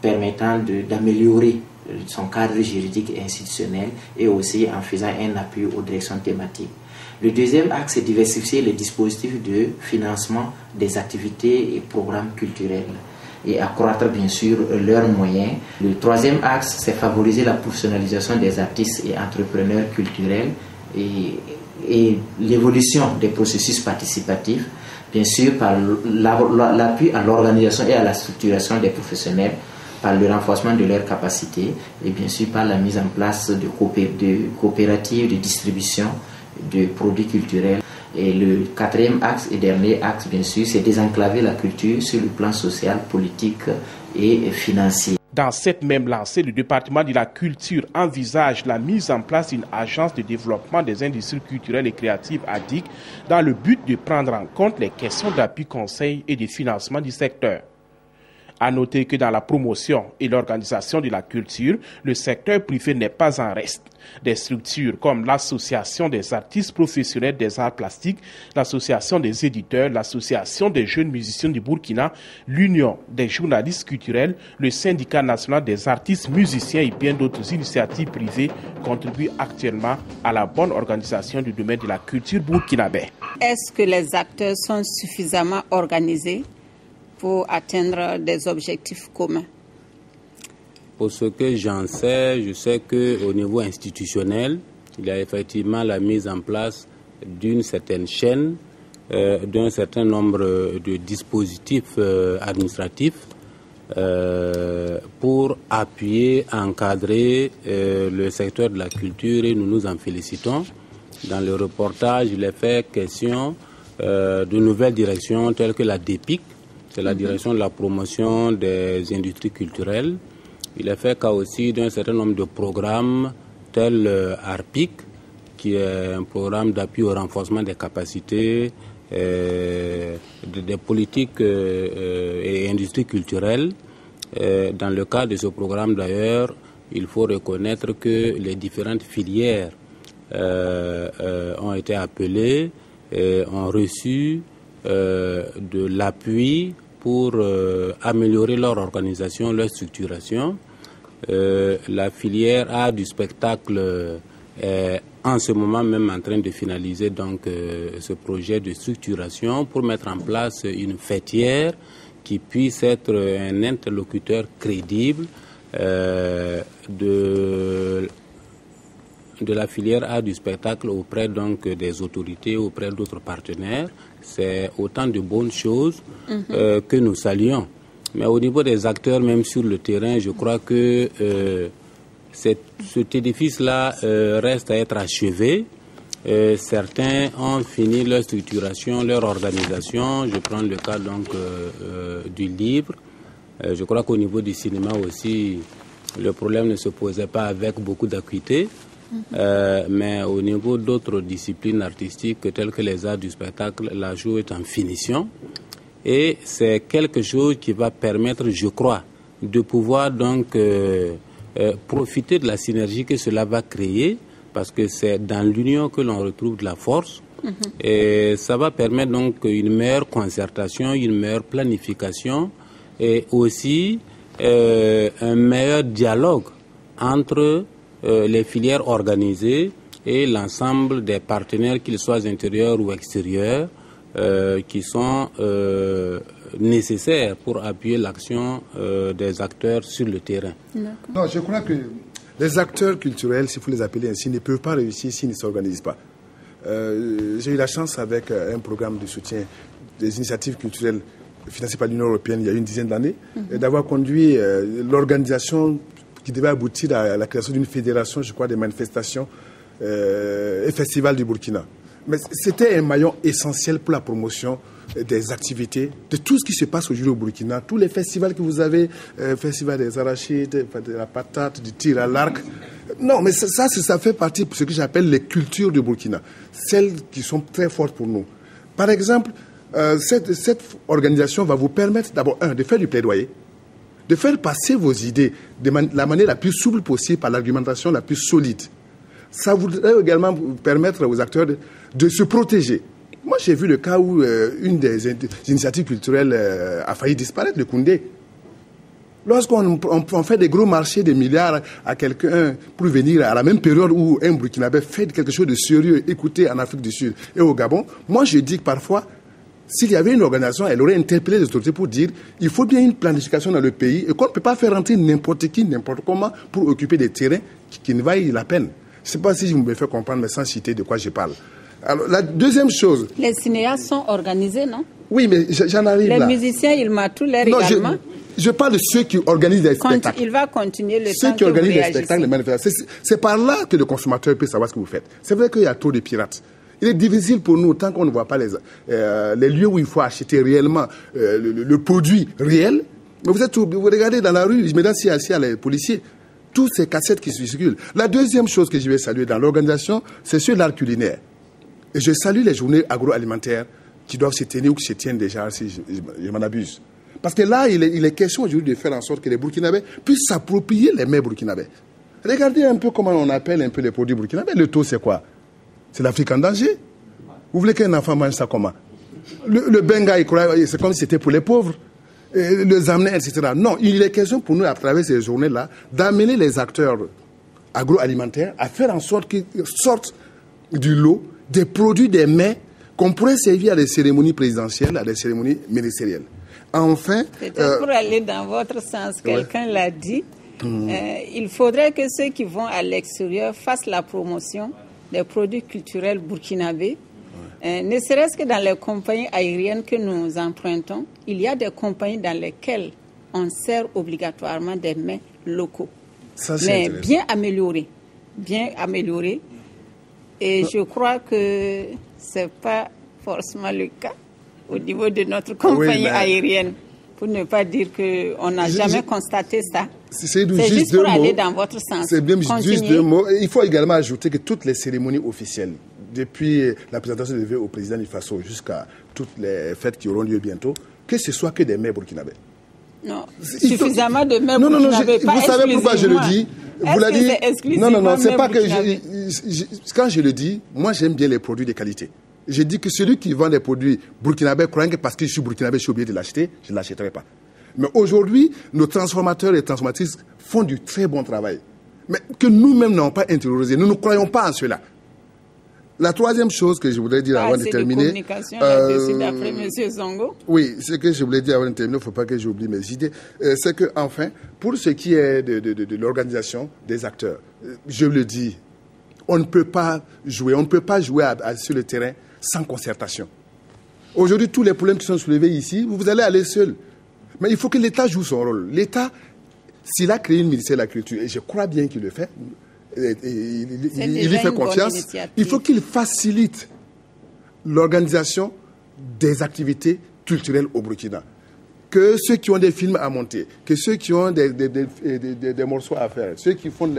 permettant d'améliorer son cadre juridique et institutionnel et aussi en faisant un appui aux directions thématiques. Le deuxième axe, c'est diversifier les dispositifs de financement des activités et programmes culturels et accroître, bien sûr, leurs moyens. Le troisième axe, c'est favoriser la professionnalisation des artistes et entrepreneurs culturels et l'évolution des processus participatifs, bien sûr par l'appui à l'organisation et à la structuration des professionnels, par le renforcement de leurs capacités et bien sûr par la mise en place de coopératives de distribution de produits culturels. Et le quatrième axe et dernier axe, bien sûr, c'est désenclaver la culture sur le plan social, politique et financier. Dans cette même lancée, le département de la culture envisage la mise en place d'une agence de développement des industries culturelles et créatives ADIC dans le but de prendre en compte les questions d'appui conseil et de financement du secteur. À noter que dans la promotion et l'organisation de la culture, le secteur privé n'est pas en reste. Des structures comme l'Association des artistes professionnels des arts plastiques, l'Association des éditeurs, l'Association des jeunes musiciens du Burkina, l'Union des journalistes culturels, le Syndicat national des artistes musiciens et bien d'autres initiatives privées contribuent actuellement à la bonne organisation du domaine de la culture burkinabé. Est-ce que les acteurs sont suffisamment organisés pour atteindre des objectifs communs? Pour ce que j'en sais, je sais qu'au niveau institutionnel, il y a effectivement la mise en place d'une certaine chaîne, d'un certain nombre de dispositifs administratifs pour appuyer, encadrer le secteur de la culture et nous nous en félicitons. Dans le reportage, il est fait question de nouvelles directions telles que la DEPIC, c'est la direction de la promotion des industries culturelles. Il est fait cas aussi d'un certain nombre de programmes tels ARPIC, qui est un programme d'appui au renforcement des capacités des politiques et industries culturelles. Dans le cadre de ce programme d'ailleurs, il faut reconnaître que les différentes filières ont été appelées, ont reçu de l'appui pour améliorer leur organisation, leur structuration. La filière art du spectacle est en ce moment même en train de finaliser donc ce projet de structuration pour mettre en place une fêtière qui puisse être un interlocuteur crédible de la filière art du spectacle auprès donc des autorités, auprès d'autres partenaires. C'est autant de bonnes choses que nous saluons. Mais au niveau des acteurs, même sur le terrain, je crois que cet édifice-là reste à être achevé. Certains ont fini leur structuration, leur organisation. Je prends le cas donc du livre. Je crois qu'au niveau du cinéma aussi, le problème ne se posait pas avec beaucoup d'acuité. Mais au niveau d'autres disciplines artistiques telles que les arts du spectacle, la joue est en finition et c'est quelque chose qui va permettre, je crois, de pouvoir donc profiter de la synergie que cela va créer, parce que c'est dans l'union que l'on retrouve de la force. Et ça va permettre donc une meilleure concertation, une meilleure planification et aussi un meilleur dialogue entre les filières organisées et l'ensemble des partenaires, qu'ils soient intérieurs ou extérieurs, qui sont nécessaires pour appuyer l'action des acteurs sur le terrain. Non, je crois que les acteurs culturels, s'il faut les appeler ainsi, ne peuvent pas réussir s'ils ne s'organisent pas. J'ai eu la chance avec un programme de soutien des initiatives culturelles financées par l'Union européenne il y a une dizaine d'années, d'avoir conduit l'organisation qui devait aboutir à la création d'une fédération, je crois, des manifestations et festivals du Burkina. Mais c'était un maillon essentiel pour la promotion des activités, de tout ce qui se passe aujourd'hui au Burkina, tous les festivals que vous avez, festival des arachides, de la patate, du tir à l'arc. Non, mais ça fait partie de ce que j'appelle les cultures du Burkina, celles qui sont très fortes pour nous. Par exemple, cette organisation va vous permettre d'abord, de faire du plaidoyer, de faire passer vos idées de la manière la plus souple possible, par l'argumentation la plus solide. Ça voudrait également vous permettre aux acteurs de se protéger. Moi, j'ai vu le cas où une des initiatives culturelles a failli disparaître, le Koundé. Lorsqu'on fait des gros marchés de milliards à quelqu'un pour venir à la même période où un Burkinabé fait quelque chose de sérieux, écouté en Afrique du Sud et au Gabon, moi je dis que parfois, s'il y avait une organisation, elle aurait interpellé les autorités pour dire il faut bien une planification dans le pays et qu'on ne peut pas faire rentrer n'importe qui, n'importe comment pour occuper des terrains qui ne valent la peine. Je ne sais pas si je me fais comprendre, mais sans citer de quoi je parle. Alors, la deuxième chose... Les cinéastes sont organisés, non? Oui, mais j'en arrive là. Les musiciens, ils m'attoulèrent également. Je parle de ceux qui organisent des spectacles. Il va continuer le ceux temps qui que organisent vous des spectacles, les manifestations. C'est par là que le consommateur peut savoir ce que vous faites. C'est vrai qu'il y a trop de pirates. Il est difficile pour nous, tant qu'on ne voit pas les lieux où il faut acheter réellement le produit réel. Mais vous regardez dans la rue, je me dis s'il y a les policiers, tous ces cassettes qui circulent. La deuxième chose que je vais saluer dans l'organisation, c'est sur l'art culinaire. Et je salue les journées agroalimentaires qui doivent se tenir ou qui se tiennent déjà, si je m'en abuse. Parce que là, il est question aujourd'hui de faire en sorte que les Burkinabés puissent s'approprier les mets burkinabés. Regardez un peu comment on appelle un peu les produits burkinabés. Le taux, c'est quoi? C'est l'Afrique en danger. Vous voulez qu'un enfant mange ça comment? Le benga, c'est comme si c'était pour les pauvres. Le zamné, etc. Non, il est question pour nous, à travers ces journées-là, d'amener les acteurs agroalimentaires à faire en sorte qu'ils sortent du lot des produits, des mets qu'on pourrait servir à des cérémonies présidentielles, à des cérémonies ministérielles. Enfin... Peut-être pour aller dans votre sens, quelqu'un l'a dit, il faudrait que ceux qui vont à l'extérieur fassent la promotion des produits culturels burkinabés. Ne serait-ce que dans les compagnies aériennes que nous empruntons, il y a des compagnies dans lesquelles on sert obligatoirement des mets locaux. Ça, mais bien améliorés. Et je crois que ce n'est pas forcément le cas au niveau de notre compagnie aérienne. Pour ne pas dire qu'on n'a jamais constaté ça. C'est juste pour aller dans votre sens. C'est bien juste deux mots. Il faut également ajouter que toutes les cérémonies officielles, depuis la présentation de vœux au président du Faso jusqu'à toutes les fêtes qui auront lieu bientôt, que ce soit que des mets burkinabés. Non, suffisamment de mets burkinabés. Vous savez pourquoi je le dis? Vous l'avez dit. Non, c'est pas que quand je le dis, moi j'aime bien les produits de qualité. Je dis que celui qui vend des produits burkinabés, croyant que parce que je suis burkinabé, je suis obligé de l'acheter, je ne l'achèterai pas. Mais aujourd'hui, nos transformateurs et transformatrices font du très bon travail. Mais que nous-mêmes n'avons pas intériorisé. Nous ne croyons pas en cela. La troisième chose que je voudrais dire avant de terminer... communication là-dessus d'après M. Zongo. Oui, ce que je voulais dire avant de terminer, il ne faut pas que j'oublie mes idées. C'est que, enfin, pour ce qui est de l'organisation des acteurs, je le dis, on ne peut pas jouer sur le terrain sans concertation. Aujourd'hui, tous les problèmes qui sont soulevés ici, vous allez aller seul. Mais il faut que l'État joue son rôle. L'État, s'il a créé une ministère de la Culture, et je crois bien qu'il le fait, il y fait confiance, il faut qu'il facilite l'organisation des activités culturelles au Burkina. Que ceux qui ont des films à monter, que ceux qui ont des morceaux à faire, ceux qui font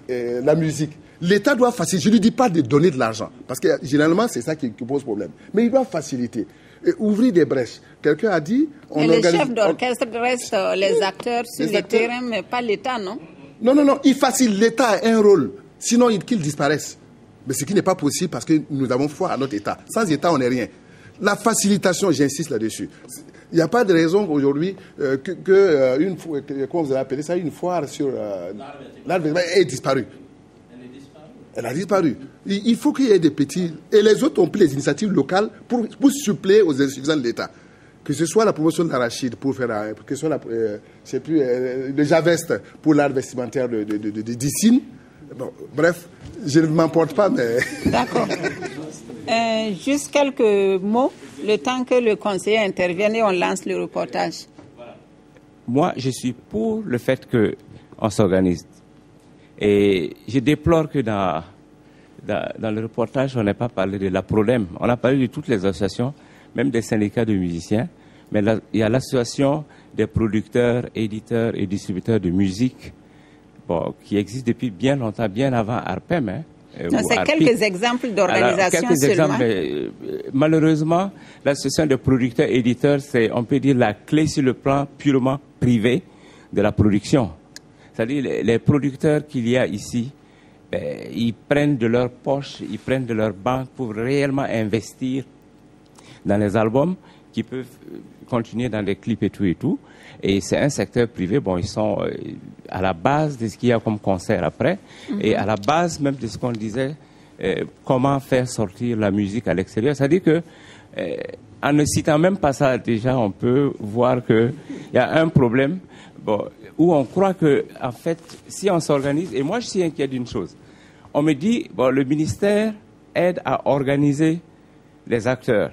la musique, l'État doit faciliter. Je ne lui dis pas de donner de l'argent, parce que généralement c'est ça qui pose problème. Mais il doit faciliter, et ouvrir des brèches. Quelqu'un a dit... les chefs d'orchestre restent les acteurs sur le terrain, mais pas l'État, non? Non, il facilite. L'État a un rôle, sinon qu'il disparaisse. Mais ce qui n'est pas possible parce que nous avons foi à notre État. Sans État, on n'est rien. La facilitation, j'insiste là-dessus. Il n'y a pas de raison aujourd'hui comment vous avez appelé ça, une foire sur l'arbre ait disparu. Elle a disparu. Il faut qu'il y ait des petits... Et les autres ont pris les initiatives locales pour suppléer aux insuffisances de l'État. Que ce soit la promotion de l'arachide pour faire... Que ce soit le javeste pour l'art vestimentaire de Dicine. Bon, bref, je ne m'emporte pas, mais... D'accord. Juste quelques mots, le temps que le conseiller intervienne et on lance le reportage. Moi, je suis pour le fait qu'on s'organise. Et je déplore que dans le reportage, on n'ait pas parlé de la PRODEM. On a parlé de toutes les associations, même des syndicats de musiciens. Mais là, il y a l'association des producteurs, éditeurs et distributeurs de musique, qui existe depuis bien longtemps, bien avant ARPEM. C'est quelques exemples d'organisation seulement. Malheureusement, l'association des producteurs éditeurs, c'est, on peut dire, la clé sur le plan purement privé de la production. C'est-à-dire les producteurs qu'il y a ici, ils prennent de leur poche, ils prennent de leur banque pour réellement investir dans les albums qui peuvent continuer dans des clips et tout. Et c'est un secteur privé, ils sont à la base de ce qu'il y a comme concert après, et à la base même de ce qu'on disait, comment faire sortir la musique à l'extérieur. C'est-à-dire que, en ne citant même pas ça, déjà, on peut voir qu'il y a un problème, où on croit que, en fait, si on s'organise, et moi je suis inquiet d'une chose, on me dit, le ministère aide à organiser les acteurs.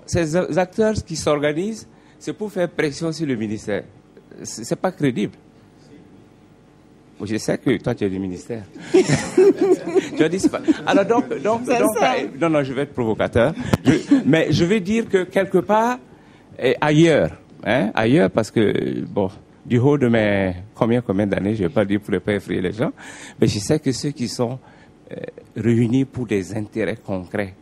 Ces acteurs qui s'organisent, c'est pour faire pression sur le ministère. C'est pas crédible. Je sais que toi tu es du ministère. Tu as dit c'est pas. Alors donc, non, je vais être provocateur. Mais je vais dire que quelque part ailleurs, parce que du haut de mes combien d'années, je vais pas dire pour ne pas effrayer les gens, mais je sais que ceux qui sont réunis pour des intérêts concrets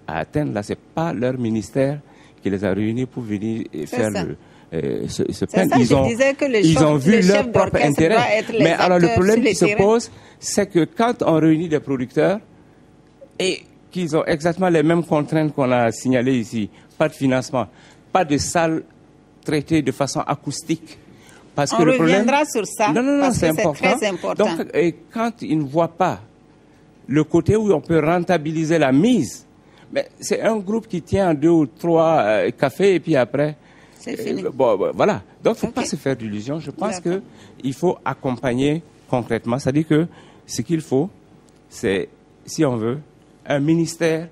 à atteindre, là, c'est pas leur ministère qui les a réunis pour venir faire se plaindre. Ils ont vu leur propre intérêt. Mais alors le problème qui se pose, c'est que quand on réunit des producteurs et qu'ils ont exactement les mêmes contraintes qu'on a signalées ici, pas de financement, pas de salle traitée de façon acoustique. Parce que le problème, reviendra sur ça, parce que c'est très important. Donc, quand ils ne voient pas le côté où on peut rentabiliser la mise, mais c'est un groupe qui tient 2 ou 3 cafés et puis après... C'est fini. Voilà. Donc, il ne faut pas se faire d'illusions. Je pense qu'il faut accompagner concrètement. C'est-à-dire que ce qu'il faut, c'est, si on veut, un ministère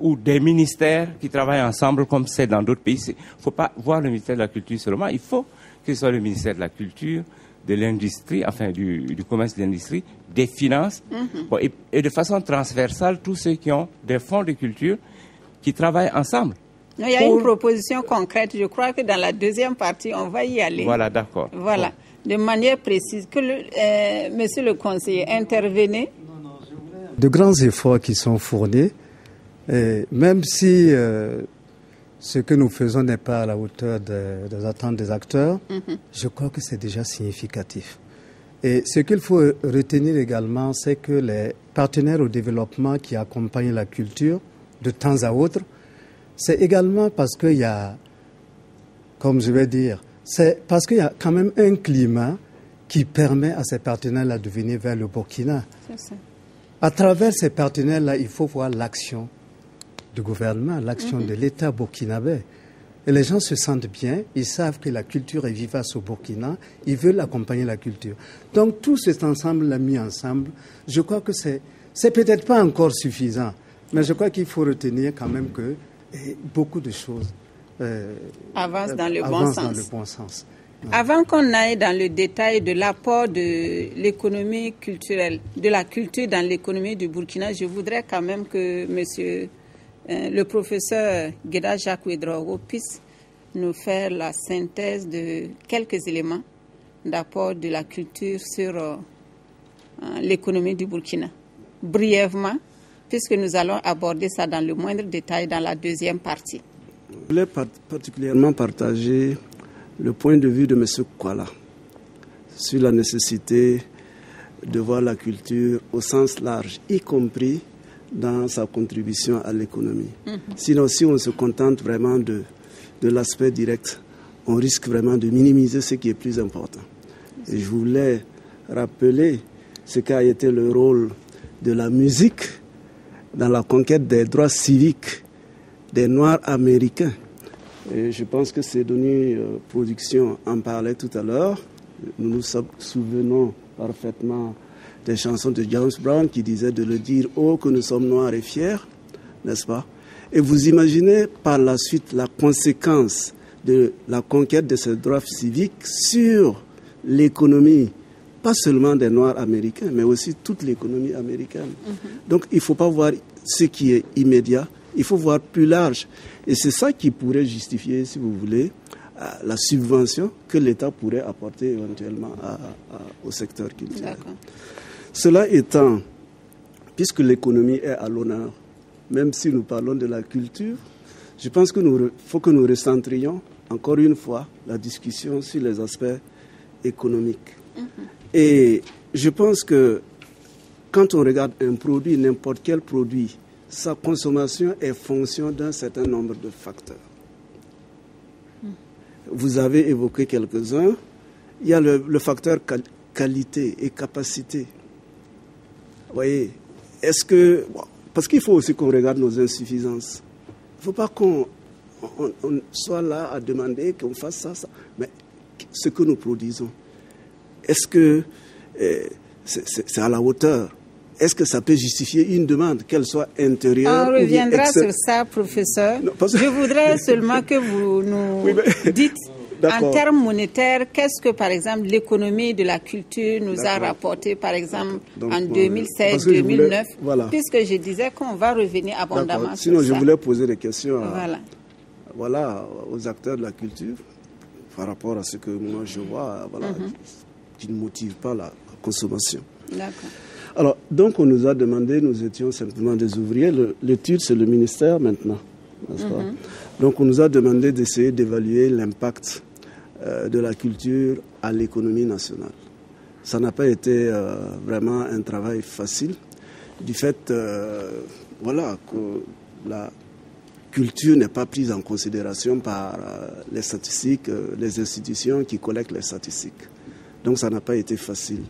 ou des ministères qui travaillent ensemble comme c'est dans d'autres pays. Il ne faut pas voir le ministère de la Culture seulement. Il faut que ce soit le ministère de la Culture, de l'Industrie, enfin du commerce et de l'Industrie, des Finances, et de façon transversale, tous ceux qui ont des fonds de culture qui travaillent ensemble. Il y a une proposition concrète. Je crois que dans la deuxième partie, on va y aller. Voilà, d'accord. Voilà, de manière précise. Monsieur le conseiller, intervenez. De grands efforts qui sont fournis, et même si ce que nous faisons n'est pas à la hauteur des attentes des acteurs, je crois que c'est déjà significatif. Et ce qu'il faut retenir également, c'est que les partenaires au développement qui accompagnent la culture de temps à autre, c'est également parce qu'il y a, comme je vais dire, c'est parce qu'il y a quand même un climat qui permet à ces partenaires-là de venir vers le Burkina. C'est ça. À travers ces partenaires-là, il faut voir l'action du gouvernement, l'action de l'État burkinabé. Et les gens se sentent bien, ils savent que la culture est vivace au Burkina, ils veulent accompagner la culture. Donc tout cet ensemble-là mis ensemble, je crois que c'est peut-être pas encore suffisant, mais je crois qu'il faut retenir quand même que beaucoup de choses avancent dans le bon sens. Ouais. Avant qu'on aille dans le détail de l'apport de l'économie culturelle, de la culture dans l'économie du Burkina, je voudrais quand même que le professeur Gueda Jacques Ouedraogo puisse nous faire la synthèse de quelques éléments d'apport de la culture sur l'économie du Burkina. Brièvement, puisque nous allons aborder ça dans le moindre détail dans la deuxième partie. Je voulais particulièrement partager le point de vue de M. Kwala sur la nécessité de voir la culture au sens large, y compris dans sa contribution à l'économie. Sinon, si on se contente vraiment de l'aspect direct, on risque vraiment de minimiser ce qui est plus important. Et je voulais rappeler ce qu'a été le rôle de la musique dans la conquête des droits civiques des Noirs américains. Et je pense que c'est Denis Production en parlait tout à l'heure. Nous nous souvenons parfaitement des chansons de James Brown qui disaient de le dire « Oh, que nous sommes noirs et fiers », n'est-ce pas? Et vous imaginez par la suite la conséquence de la conquête de ces droits civiques sur l'économie, pas seulement des Noirs américains, mais aussi toute l'économie américaine. Donc il ne faut pas voir ce qui est immédiat, il faut voir plus large. Et c'est ça qui pourrait justifier, si vous voulez, la subvention que l'État pourrait apporter éventuellement au secteur culturel. Cela étant, puisque l'économie est à l'honneur, même si nous parlons de la culture, je pense qu'il faut que nous recentrions encore une fois la discussion sur les aspects économiques. Et je pense que quand on regarde un produit, n'importe quel produit, sa consommation est fonction d'un certain nombre de facteurs. Vous avez évoqué quelques-uns. Il y a le facteur qualité et capacité. Vous voyez, est-ce que... Parce qu'il faut aussi qu'on regarde nos insuffisances. Il ne faut pas qu'on soit là à demander qu'on fasse ça. Mais ce que nous produisons, est-ce que c'est à la hauteur? Est-ce que ça peut justifier une demande, qu'elle soit intérieure ou extérieure? On reviendra sur ça, professeur. Non, je voudrais seulement que vous nous dites, en termes monétaires, qu'est-ce que, par exemple, l'économie de la culture nous a rapporté, par exemple, en 2016-2009, puisque je disais qu'on va revenir abondamment sur ça. Sinon, je voulais poser des questions aux acteurs de la culture, par rapport à ce que moi je vois, qui ne motive pas la consommation. D'accord. Alors, donc on nous a demandé, nous étions simplement des ouvriers, l'étude c'est le ministère maintenant, n'est-ce pas? Donc on nous a demandé d'essayer d'évaluer l'impact de la culture à l'économie nationale. Ça n'a pas été vraiment un travail facile, du fait que la culture n'est pas prise en considération par les statistiques, les institutions qui collectent les statistiques. Donc ça n'a pas été facile.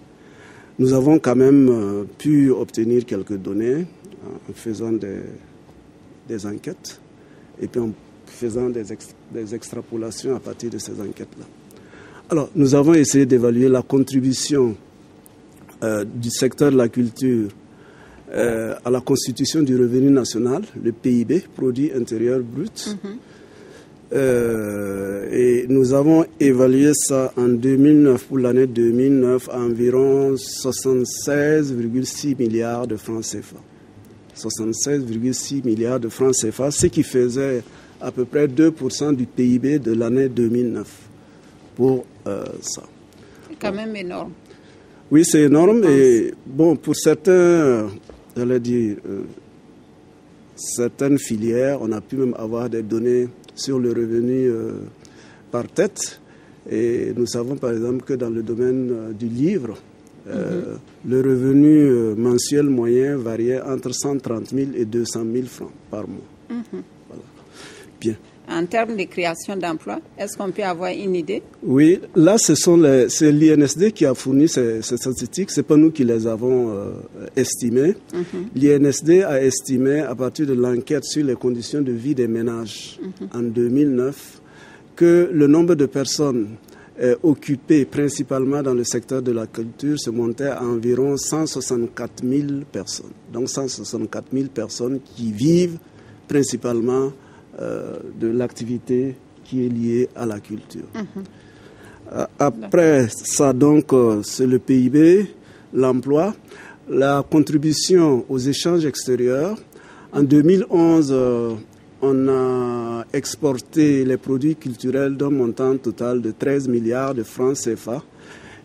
Nous avons quand même pu obtenir quelques données en faisant des enquêtes et puis en faisant des extrapolations à partir de ces enquêtes-là. Alors, nous avons essayé d'évaluer la contribution du secteur de la culture à la constitution du revenu national, le PIB, produit intérieur brut. Et nous avons évalué ça en 2009, pour l'année 2009, à environ 76,6 milliards de francs CFA. 76,6 milliards de francs CFA, ce qui faisait à peu près 2% du PIB de l'année 2009 pour ça. C'est quand même énorme. Oui, c'est énorme. Et bon, pour certains, j'allais dire, certaines filières, on a pu même avoir des données sur le revenu par tête. Et nous savons par exemple que dans le domaine du livre, le revenu mensuel moyen variait entre 130 000 et 200 000 francs par mois. Voilà. Bien. En termes de création d'emplois, est-ce qu'on peut avoir une idée? Oui, là, c'est l'INSD qui a fourni ces statistiques. Ce n'est pas nous qui les avons estimées. L'INSD a estimé, à partir de l'enquête sur les conditions de vie des ménages en 2009, que le nombre de personnes occupées principalement dans le secteur de la culture se montait à environ 164 000 personnes. Donc 164 000 personnes qui vivent principalement de l'activité qui est liée à la culture. Après ça, donc, c'est le PIB, l'emploi, la contribution aux échanges extérieurs. En 2011, on a exporté les produits culturels d'un montant total de 13 milliards de francs CFA,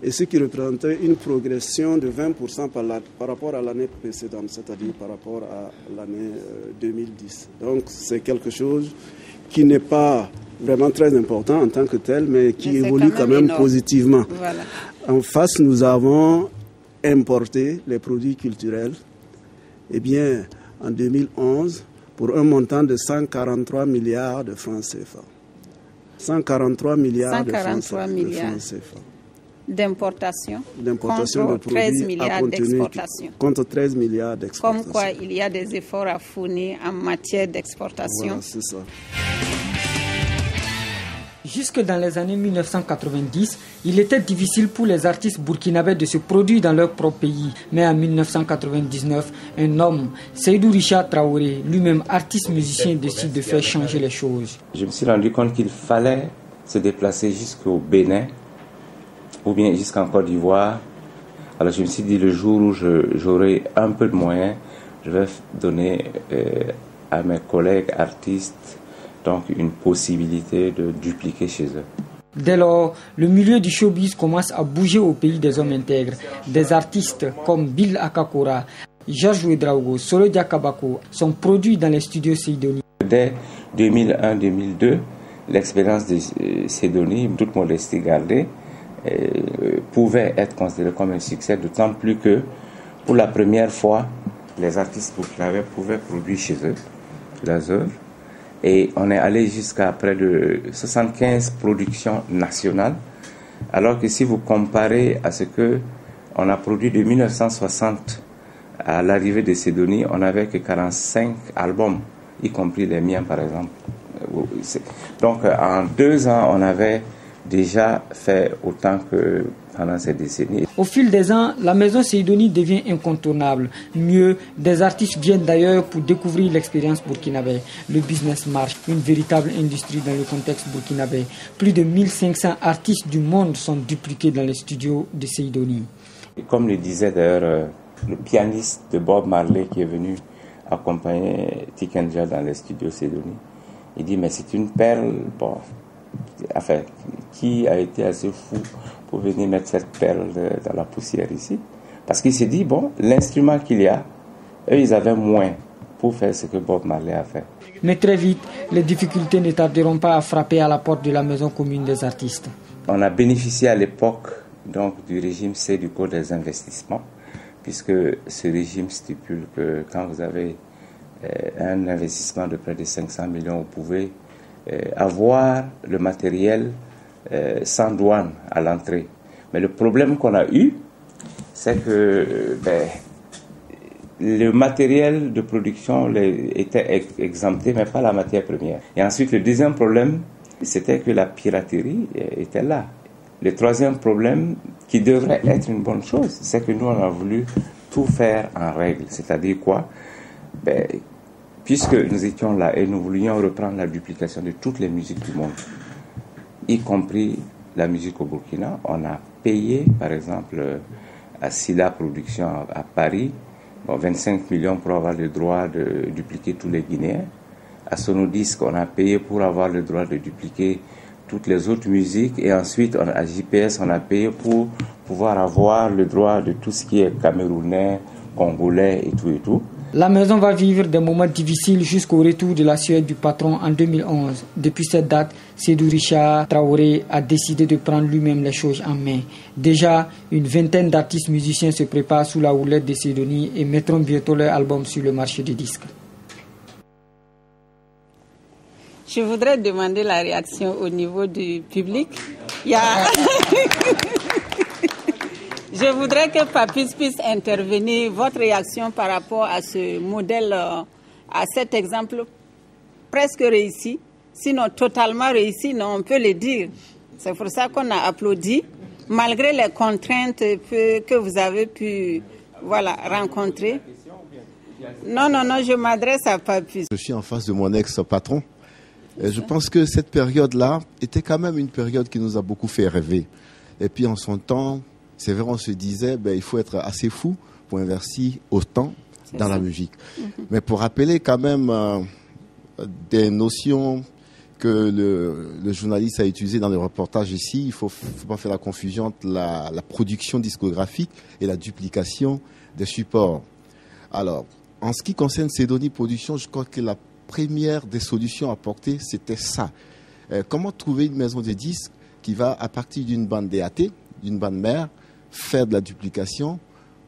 et ce qui représentait une progression de 20% par rapport à l'année précédente, c'est-à-dire par rapport à l'année 2010. Donc c'est quelque chose qui n'est pas vraiment très important en tant que tel, mais qui évolue quand même positivement. Voilà. En face, nous avons importer les produits culturels, eh bien, en 2011, pour un montant de 143 milliards de francs CFA. 143 milliards de francs CFA. D'importation contre 13 milliards d'exportation. Contre 13 milliards d'exportation. Comme quoi, il y a des efforts à fournir en matière d'exportation. Voilà, c'est ça. Jusque dans les années 1990, il était difficile pour les artistes burkinabés de se produire dans leur propre pays. Mais en 1999, un homme, Seydou Richard Traoré, lui-même artiste musicien, décide de faire changer les choses. Je me suis rendu compte qu'il fallait se déplacer jusqu'au Bénin ou bien jusqu'en Côte d'Ivoire. Alors je me suis dit, le jour où j'aurai un peu de moyens, je vais donner à mes collègues artistes donc une possibilité de dupliquer chez eux. Dès lors, le milieu du showbiz commence à bouger au pays des hommes intègres. Des artistes comme Bill Akakora, Georges Ouedraogo, Solo Diakabako sont produits dans les studios Seydoni. Dès 2001-2002, l'expérience de Seydoni, toute modestie gardée, pouvait être considérée comme un succès, d'autant plus que pour la première fois, les artistes burkinabés pouvaient produire chez eux leurs œuvres. Et on est allé jusqu'à près de 75 productions nationales, alors que si vous comparez à ce que on a produit de 1960 à l'arrivée de Seydoni, on n'avait que 45 albums, y compris les miens par exemple. Donc en 2 ans, on avait déjà fait autant que pendant ces décennies. Au fil des ans, la maison Seydoni devient incontournable. Mieux, des artistes viennent d'ailleurs pour découvrir l'expérience burkinabé. Le business marche, une véritable industrie dans le contexte burkinabé. Plus de 1500 artistes du monde sont dupliqués dans les studios de Seydoni. Et comme le disait d'ailleurs le pianiste de Bob Marley qui est venu accompagner Tikenja dans les studios Seydoni, il dit mais c'est une perle, bon, enfin, qui a été assez fou pour venir mettre cette perle dans la poussière ici. Parce qu'il s'est dit, bon, l'instrument qu'il y a, eux, ils avaient moins pour faire ce que Bob Marley a fait. Mais très vite, les difficultés ne tarderont pas à frapper à la porte de la maison commune des artistes. On a bénéficié à l'époque donc du régime C du Code des investissements, puisque ce régime stipule que quand vous avez un investissement de près de 500 millions, vous pouvez avoir le matériel sans douane à l'entrée. Mais le problème qu'on a eu, c'est que le matériel de production était exempté, mais pas la matière première. Et ensuite, le deuxième problème, c'était que la piraterie était là. Le troisième problème, qui devrait être une bonne chose, c'est que nous, on a voulu tout faire en règle. C'est-à-dire quoi? Puisque nous étions là et nous voulions reprendre la duplication de toutes les musiques du monde, y compris la musique au Burkina, on a payé, par exemple, à Silla Production à Paris, 25 millions pour avoir le droit de dupliquer tous les Guinéens. À Sonodisc, on a payé pour avoir le droit de dupliquer toutes les autres musiques. Et ensuite, à JPS, on a payé pour pouvoir avoir le droit de tout ce qui est camerounais, congolais et tout et tout. La maison va vivre des moments difficiles jusqu'au retour de la Suède du patron en 2011. Depuis cette date, Seydou Richard Traoré a décidé de prendre lui-même les choses en main. Déjà, une vingtaine d'artistes musiciens se préparent sous la houlette de Seydoni et mettront bientôt leur album sur le marché des disques. Je voudrais demander la réaction au niveau du public. Je voudrais que Papis puisse intervenir. Votre réaction par rapport à ce modèle, à cet exemple presque réussi, sinon totalement réussi, non, on peut le dire. C'est pour ça qu'on a applaudi, malgré les contraintes que vous avez pu rencontrer. Non, je m'adresse à Papis. Je suis en face de mon ex-patron. Et je pense que cette période-là était quand même une période qui nous a beaucoup fait rêver. Et puis en son temps, c'est vrai, on se disait, il faut être assez fou pour investir autant dans la musique. Mais pour rappeler quand même des notions que le journaliste a utilisées dans le reportage ici, il ne faut pas faire la confusion entre la production discographique et la duplication des supports. Alors, en ce qui concerne Seydoni Production, je crois que la première des solutions apportées, c'était ça. Comment trouver une maison de disques qui va, à partir d'une bande DAT, d'une bande mère, faire de la duplication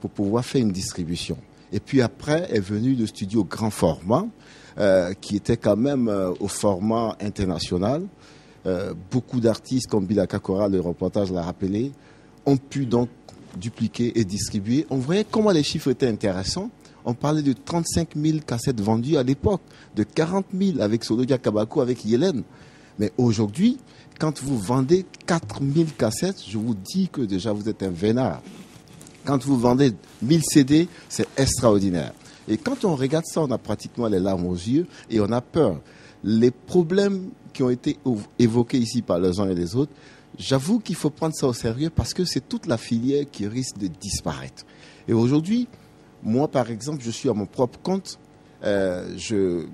pour pouvoir faire une distribution. Et puis après est venu le studio grand format, qui était quand même au format international. Beaucoup d'artistes comme Bilaka Kora, le reportage l'a rappelé, ont pu donc dupliquer et distribuer. On voyait comment les chiffres étaient intéressants. On parlait de 35 000 cassettes vendues à l'époque, de 40 000 avec Solodia Kabako, avec Yélène. Mais aujourd'hui, quand vous vendez 4 000 cassettes, je vous dis que déjà vous êtes un vénard. Quand vous vendez 1000 CD, c'est extraordinaire. Et quand on regarde ça, on a pratiquement les larmes aux yeux et on a peur. Les problèmes qui ont été évoqués ici par les uns et les autres, j'avoue qu'il faut prendre ça au sérieux parce que c'est toute la filière qui risque de disparaître. Et aujourd'hui, moi par exemple, je suis à mon propre compte. Je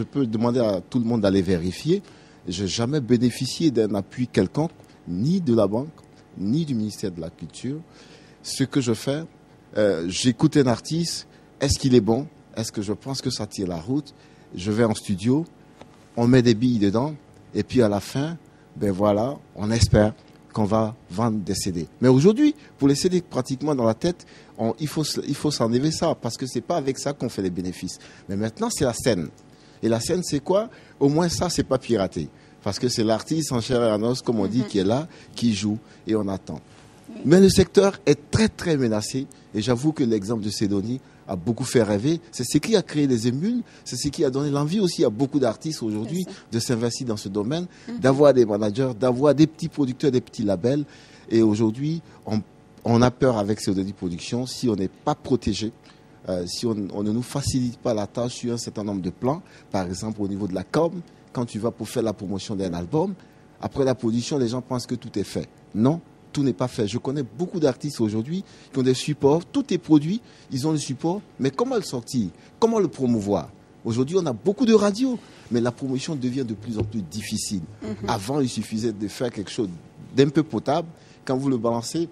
peux demander à tout le monde d'aller vérifier. Je n'ai jamais bénéficié d'un appui quelconque, ni de la banque, ni du ministère de la Culture. Ce que je fais, j'écoute un artiste, est-ce qu'il est bon? Est-ce que je pense que ça tire la route? Je vais en studio, on met des billes dedans, et puis à la fin, ben voilà, on espère qu'on va vendre des CD. Mais aujourd'hui, pour les CD pratiquement dans la tête, il faut s'enlever ça, parce que c'est pas avec ça qu'on fait les bénéfices. Mais maintenant, c'est la scène. Et la scène, c'est quoi? Au moins ça, c'est pas piraté. Parce que c'est l'artiste en chair et en os, comme on dit, qui est là, qui joue, et on attend. Mais le secteur est très très menacé, et j'avoue que l'exemple de Sidonie a beaucoup fait rêver. C'est ce qui a créé les émules, c'est ce qui a donné l'envie aussi à beaucoup d'artistes aujourd'hui de s'investir dans ce domaine, d'avoir des managers, d'avoir des petits producteurs, des petits labels. Et aujourd'hui, on a peur avec Sidonie Productions si on n'est pas protégé, si on ne nous facilite pas la tâche sur un certain nombre de plans. Par exemple, au niveau de la com, quand tu vas pour faire la promotion d'un album, après la production, les gens pensent que tout est fait. Non, tout n'est pas fait. Je connais beaucoup d'artistes aujourd'hui qui ont des supports, tout est produit, ils ont le support, mais comment le sortir? Comment le promouvoir? Aujourd'hui, on a beaucoup de radios, mais la promotion devient de plus en plus difficile. Avant, il suffisait de faire quelque chose d'un peu potable. Quand vous le balancez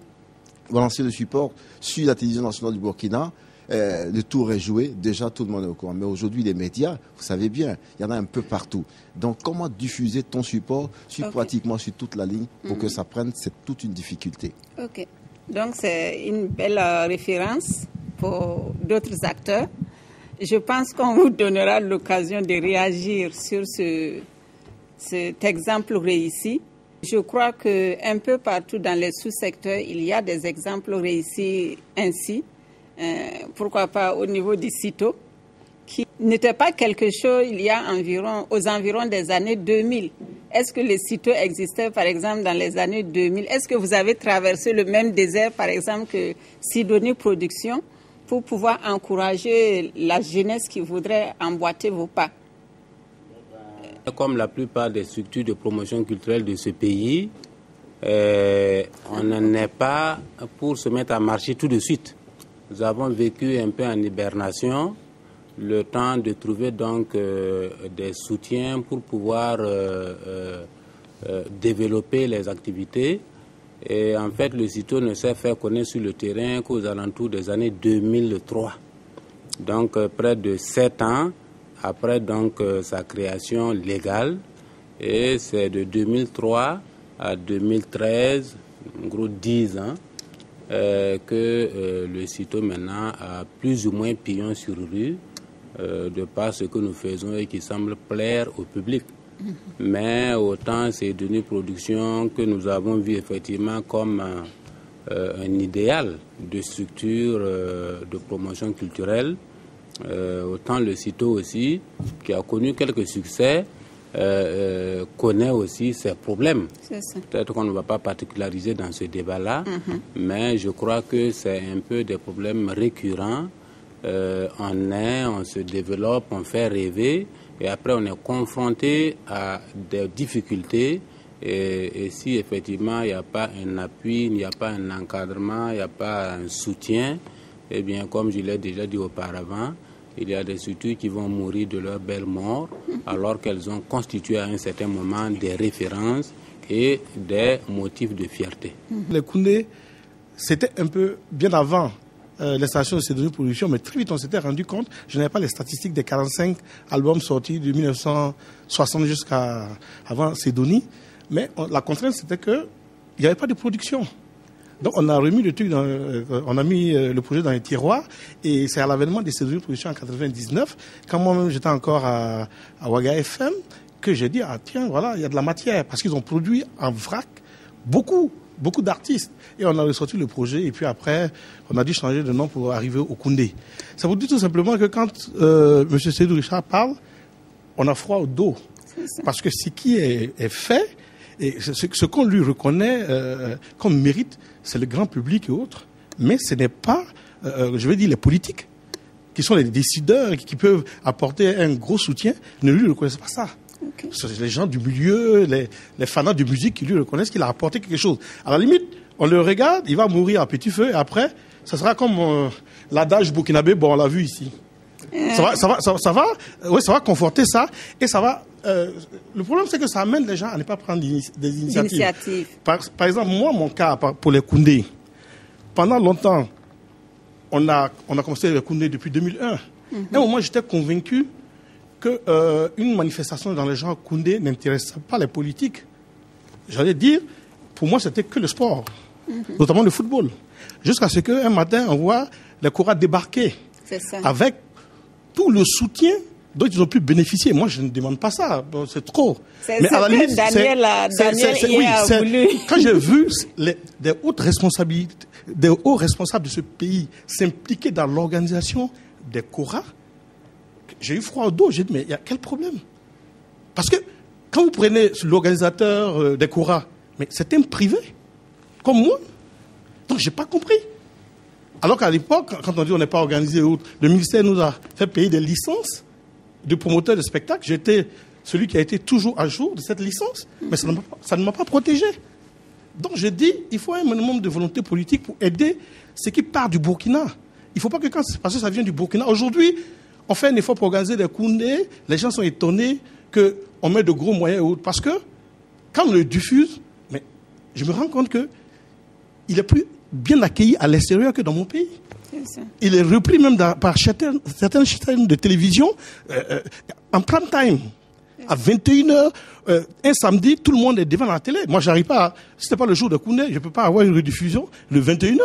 le support sur la télévision nationale du Burkina, le tour est joué, déjà tout le monde est au courant. Mais aujourd'hui, les médias, vous savez bien, il y en a un peu partout. Donc, comment diffuser ton support pratiquement sur toute la ligne pour que ça prenne, c'est toute une difficulté. Ok. Donc, c'est une belle référence pour d'autres acteurs. Je pense qu'on vous donnera l'occasion de réagir sur cet exemple réussi. Je crois qu'un peu partout dans les sous-secteurs, il y a des exemples réussis ainsi. Pourquoi pas au niveau du CITO, qui n'était pas quelque chose il y a aux environs des années 2000. Est-ce que les CITO existaient, par exemple, dans les années 2000? Est-ce que vous avez traversé le même désert, par exemple, que Sidonie Productions, pour pouvoir encourager la jeunesse qui voudrait emboîter vos pas? Comme la plupart des structures de promotion culturelle de ce pays, on n'en est pas pour se mettre à marcher tout de suite. Nous avons vécu un peu en hibernation, le temps de trouver donc des soutiens pour pouvoir développer les activités. Et en fait, le CITO ne s'est fait connaître sur le terrain qu'aux alentours des années 2003. Donc, près de 7 ans après donc sa création légale. Et c'est de 2003 à 2013, en gros 10 ans, que le CITO maintenant a plus ou moins pignon sur rue de par ce que nous faisons et qui semble plaire au public. Mais autant c'est Sidonie Productions que nous avons vu effectivement comme un idéal de structure de promotion culturelle, autant le CITO aussi, qui a connu quelques succès, connaît aussi ses problèmes. Peut-être qu'on ne va pas particulariser dans ce débat-là, mais je crois que c'est un peu des problèmes récurrents. On se développe, on fait rêver, et après on est confronté à des difficultés. Et si effectivement il n'y a pas un appui, il n'y a pas un encadrement, il n'y a pas un soutien, eh bien comme je l'ai déjà dit auparavant, il y a des structures qui vont mourir de leur belle mort alors qu'elles ont constitué à un certain moment des références et des motifs de fierté. Les Koundé, c'était un peu bien avant l'installation de Sidonie Productions, mais très vite on s'était rendu compte, je n'avais pas les statistiques des 45 albums sortis de 1960 jusqu'à avant Sidonie, mais la contrainte c'était qu'il n'y avait pas de production. Donc on a remis le truc, on a mis le projet dans les tiroirs, et c'est à l'avènement des cédules de production en 99, quand moi-même j'étais encore à Ouaga FM, que j'ai dit, ah tiens, voilà, il y a de la matière, parce qu'ils ont produit en vrac beaucoup d'artistes. Et on a ressorti le projet, et puis après, on a dû changer de nom pour arriver au Koundé. Ça vous dit tout simplement que quand M. Seydou Richard parle, on a froid au dos. Parce que ce qui est fait, et ce qu'on lui reconnaît comme mérite, c'est le grand public et autres. Mais ce n'est pas, je vais dire, les politiques, qui sont les décideurs, qui peuvent apporter un gros soutien, ne lui reconnaissent pas ça. Okay. C'est les gens du milieu, les fanats de musique qui lui reconnaissent qu'il a apporté quelque chose. À la limite, on le regarde, il va mourir à petit feu, et après, ça sera comme l'adage burkinabé, bon, on l'a vu ici. Ça va conforter ça, et ça va... le problème, c'est que ça amène les gens à ne pas prendre des initiatives. Par exemple, moi, mon cas, pour les Koundé, pendant longtemps, on a commencé les Koundé depuis 2001. À un moment, j'étais convaincu qu'une manifestation dans les gens Koundé n'intéressait pas les politiques. J'allais dire, pour moi, c'était que le sport, notamment le football. Jusqu'à ce qu'un matin, on voit les Kora débarquer avec tout le soutien dont ils ont pu bénéficier. Moi, je ne demande pas ça, c'est trop. Mais à la limite, Daniel a voulu. Quand j'ai vu des hauts responsables de ce pays s'impliquer dans l'organisation des Kora, j'ai eu froid au dos. J'ai dit, mais il y a quel problème? Parce que quand vous prenez l'organisateur des Kora, mais c'est un privé, comme moi. Donc, je n'ai pas compris. Alors qu'à l'époque, quand on dit on n'est pas organisé, le ministère nous a fait payer des licences de promoteurs de spectacles. J'étais celui qui a été toujours à jour de cette licence, mais ça ne m'a pas protégé. Donc, je dis, il faut un minimum de volonté politique pour aider ce qui part du Burkina. Il ne faut pas que parce que ça vient du Burkina. Aujourd'hui, on fait un effort pour organiser des Koundé. Les gens sont étonnés qu'on met de gros moyens et autres. Parce que quand on le diffuse, mais je me rends compte qu'il est plus bien accueilli à l'extérieur que dans mon pays. Il est repris même par certaines chaînes de télévision en prime time. À 21h, un samedi, tout le monde est devant la télé. Moi, j'arrive pas, si ce n'est pas le jour de Koundé, je ne peux pas avoir une rediffusion le 21h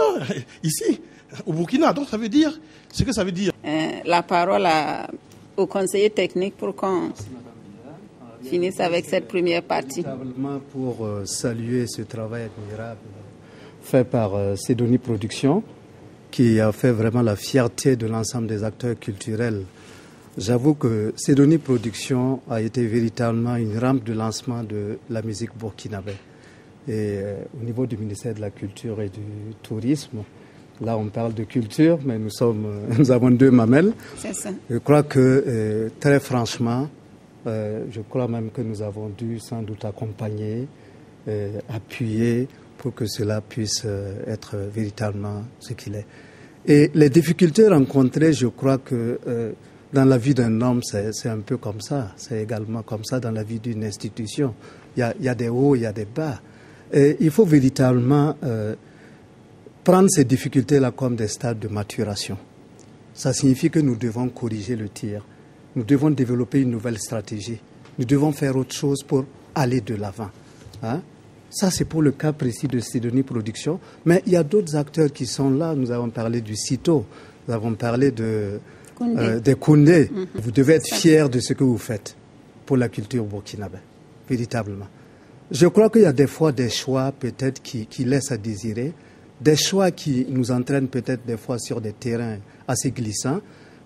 ici, au Burkina. Donc, ça veut dire ce que ça veut dire. La parole au conseiller technique pour qu'on finisse avec cette première partie. Pour saluer ce travail admirable fait par Sidonie Production, qui a fait vraiment la fierté de l'ensemble des acteurs culturels. J'avoue que Sidonie Production a été véritablement une rampe de lancement de la musique burkinabé. Et au niveau du ministère de la Culture et du Tourisme, là on parle de culture, mais nous avons deux mamelles. C'est ça. Je crois que très franchement, je crois même que nous avons dû sans doute accompagner, appuyer pour que cela puisse être véritablement ce qu'il est. Et les difficultés rencontrées, je crois que dans la vie d'un homme, c'est un peu comme ça. C'est également comme ça dans la vie d'une institution. Il y a des hauts, il y a des bas. Et il faut véritablement prendre ces difficultés-là comme des stades de maturation. Ça signifie que nous devons corriger le tir. Nous devons développer une nouvelle stratégie. Nous devons faire autre chose pour aller de l'avant. Hein? Ça, c'est pour le cas précis de Sidonie Production. Mais il y a d'autres acteurs qui sont là. Nous avons parlé du CITO. Nous avons parlé des Koundé. Vous devez être fiers de ce que vous faites pour la culture burkinabé, véritablement. Je crois qu'il y a des fois des choix peut-être qui laissent à désirer, des choix qui nous entraînent peut-être des fois sur des terrains assez glissants,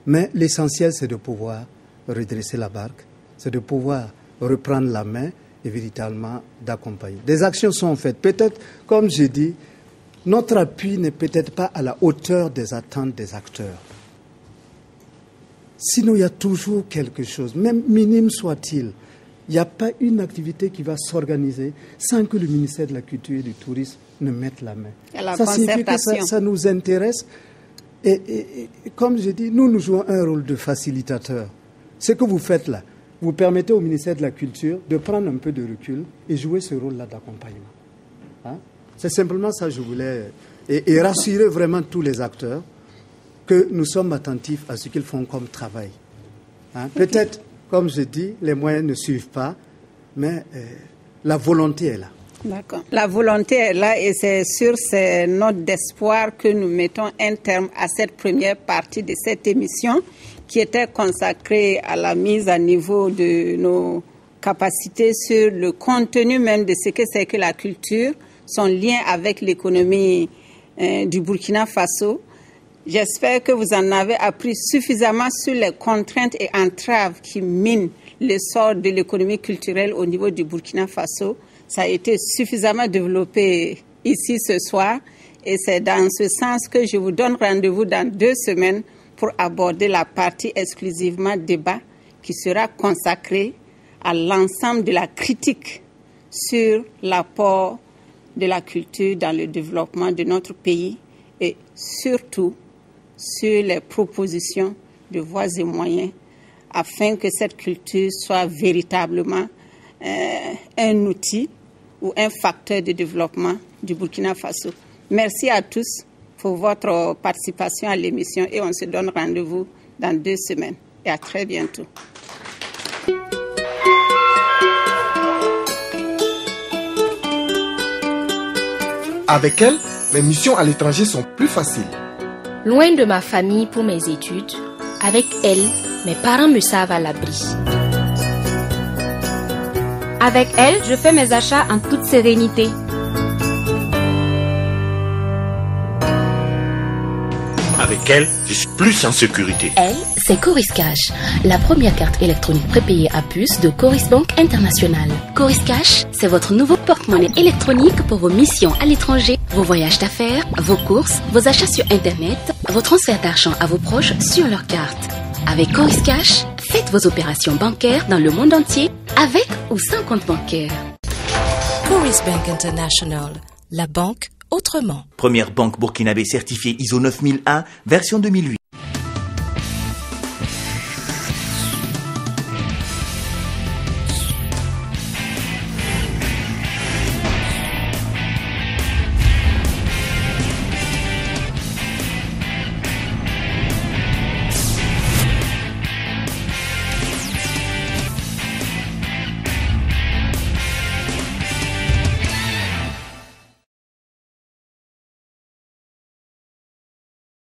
mais l'essentiel c'est de pouvoir redresser la barque, c'est de pouvoir reprendre la main et véritablement d'accompagner. Des actions sont faites. Peut-être, comme j'ai dit, notre appui n'est peut-être pas à la hauteur des attentes des acteurs. Sinon, il y a toujours quelque chose, même minime soit-il. Il n'y a pas une activité qui va s'organiser sans que le ministère de la Culture et du Tourisme ne mette la main. Ça signifie que ça nous intéresse. Et comme je dis, nous jouons un rôle de facilitateur. Ce que vous faites là, vous permettez au ministère de la Culture de prendre un peu de recul et jouer ce rôle-là d'accompagnement. Hein? C'est simplement ça que je voulais... Et rassurer vraiment tous les acteurs que nous sommes attentifs à ce qu'ils font comme travail. Hein? Peut-être, comme je dis, les moyens ne suivent pas, mais la volonté est là. D'accord. La volonté est là et c'est sur ces notes d'espoir que nous mettons un terme à cette première partie de cette émission qui était consacrée à la mise à niveau de nos capacités sur le contenu même de ce que c'est que la culture, son lien avec l'économie du Burkina Faso. J'espère que vous en avez appris suffisamment sur les contraintes et entraves qui minent l'essor de l'économie culturelle au niveau du Burkina Faso. Ça a été suffisamment développé ici ce soir et c'est dans ce sens que je vous donne rendez-vous dans 2 semaines pour aborder la partie exclusivement débat qui sera consacrée à l'ensemble de la critique sur l'apport de la culture dans le développement de notre pays et surtout sur les propositions de voies et moyens afin que cette culture soit véritablement un outil ou un facteur de développement du Burkina Faso. Merci à tous pour votre participation à l'émission et on se donne rendez-vous dans 2 semaines. Et à très bientôt. Avec elle, mes missions à l'étranger sont plus faciles. Loin de ma famille pour mes études, avec elle, mes parents me savent à l'abri. Avec elle, je fais mes achats en toute sérénité. Avec elle, je suis plus en sécurité. Elle, c'est Coris Cash, la première carte électronique prépayée à puce de Coris Bank International. Coris Cash, c'est votre nouveau porte-monnaie électronique pour vos missions à l'étranger, vos voyages d'affaires, vos courses, vos achats sur Internet, vos transferts d'argent à vos proches sur leur carte. Avec Coris Cash, faites vos opérations bancaires dans le monde entier, avec ou sans compte bancaire. Coris Bank International, la banque autrement. Première banque burkinabé certifiée ISO 9001, version 2008.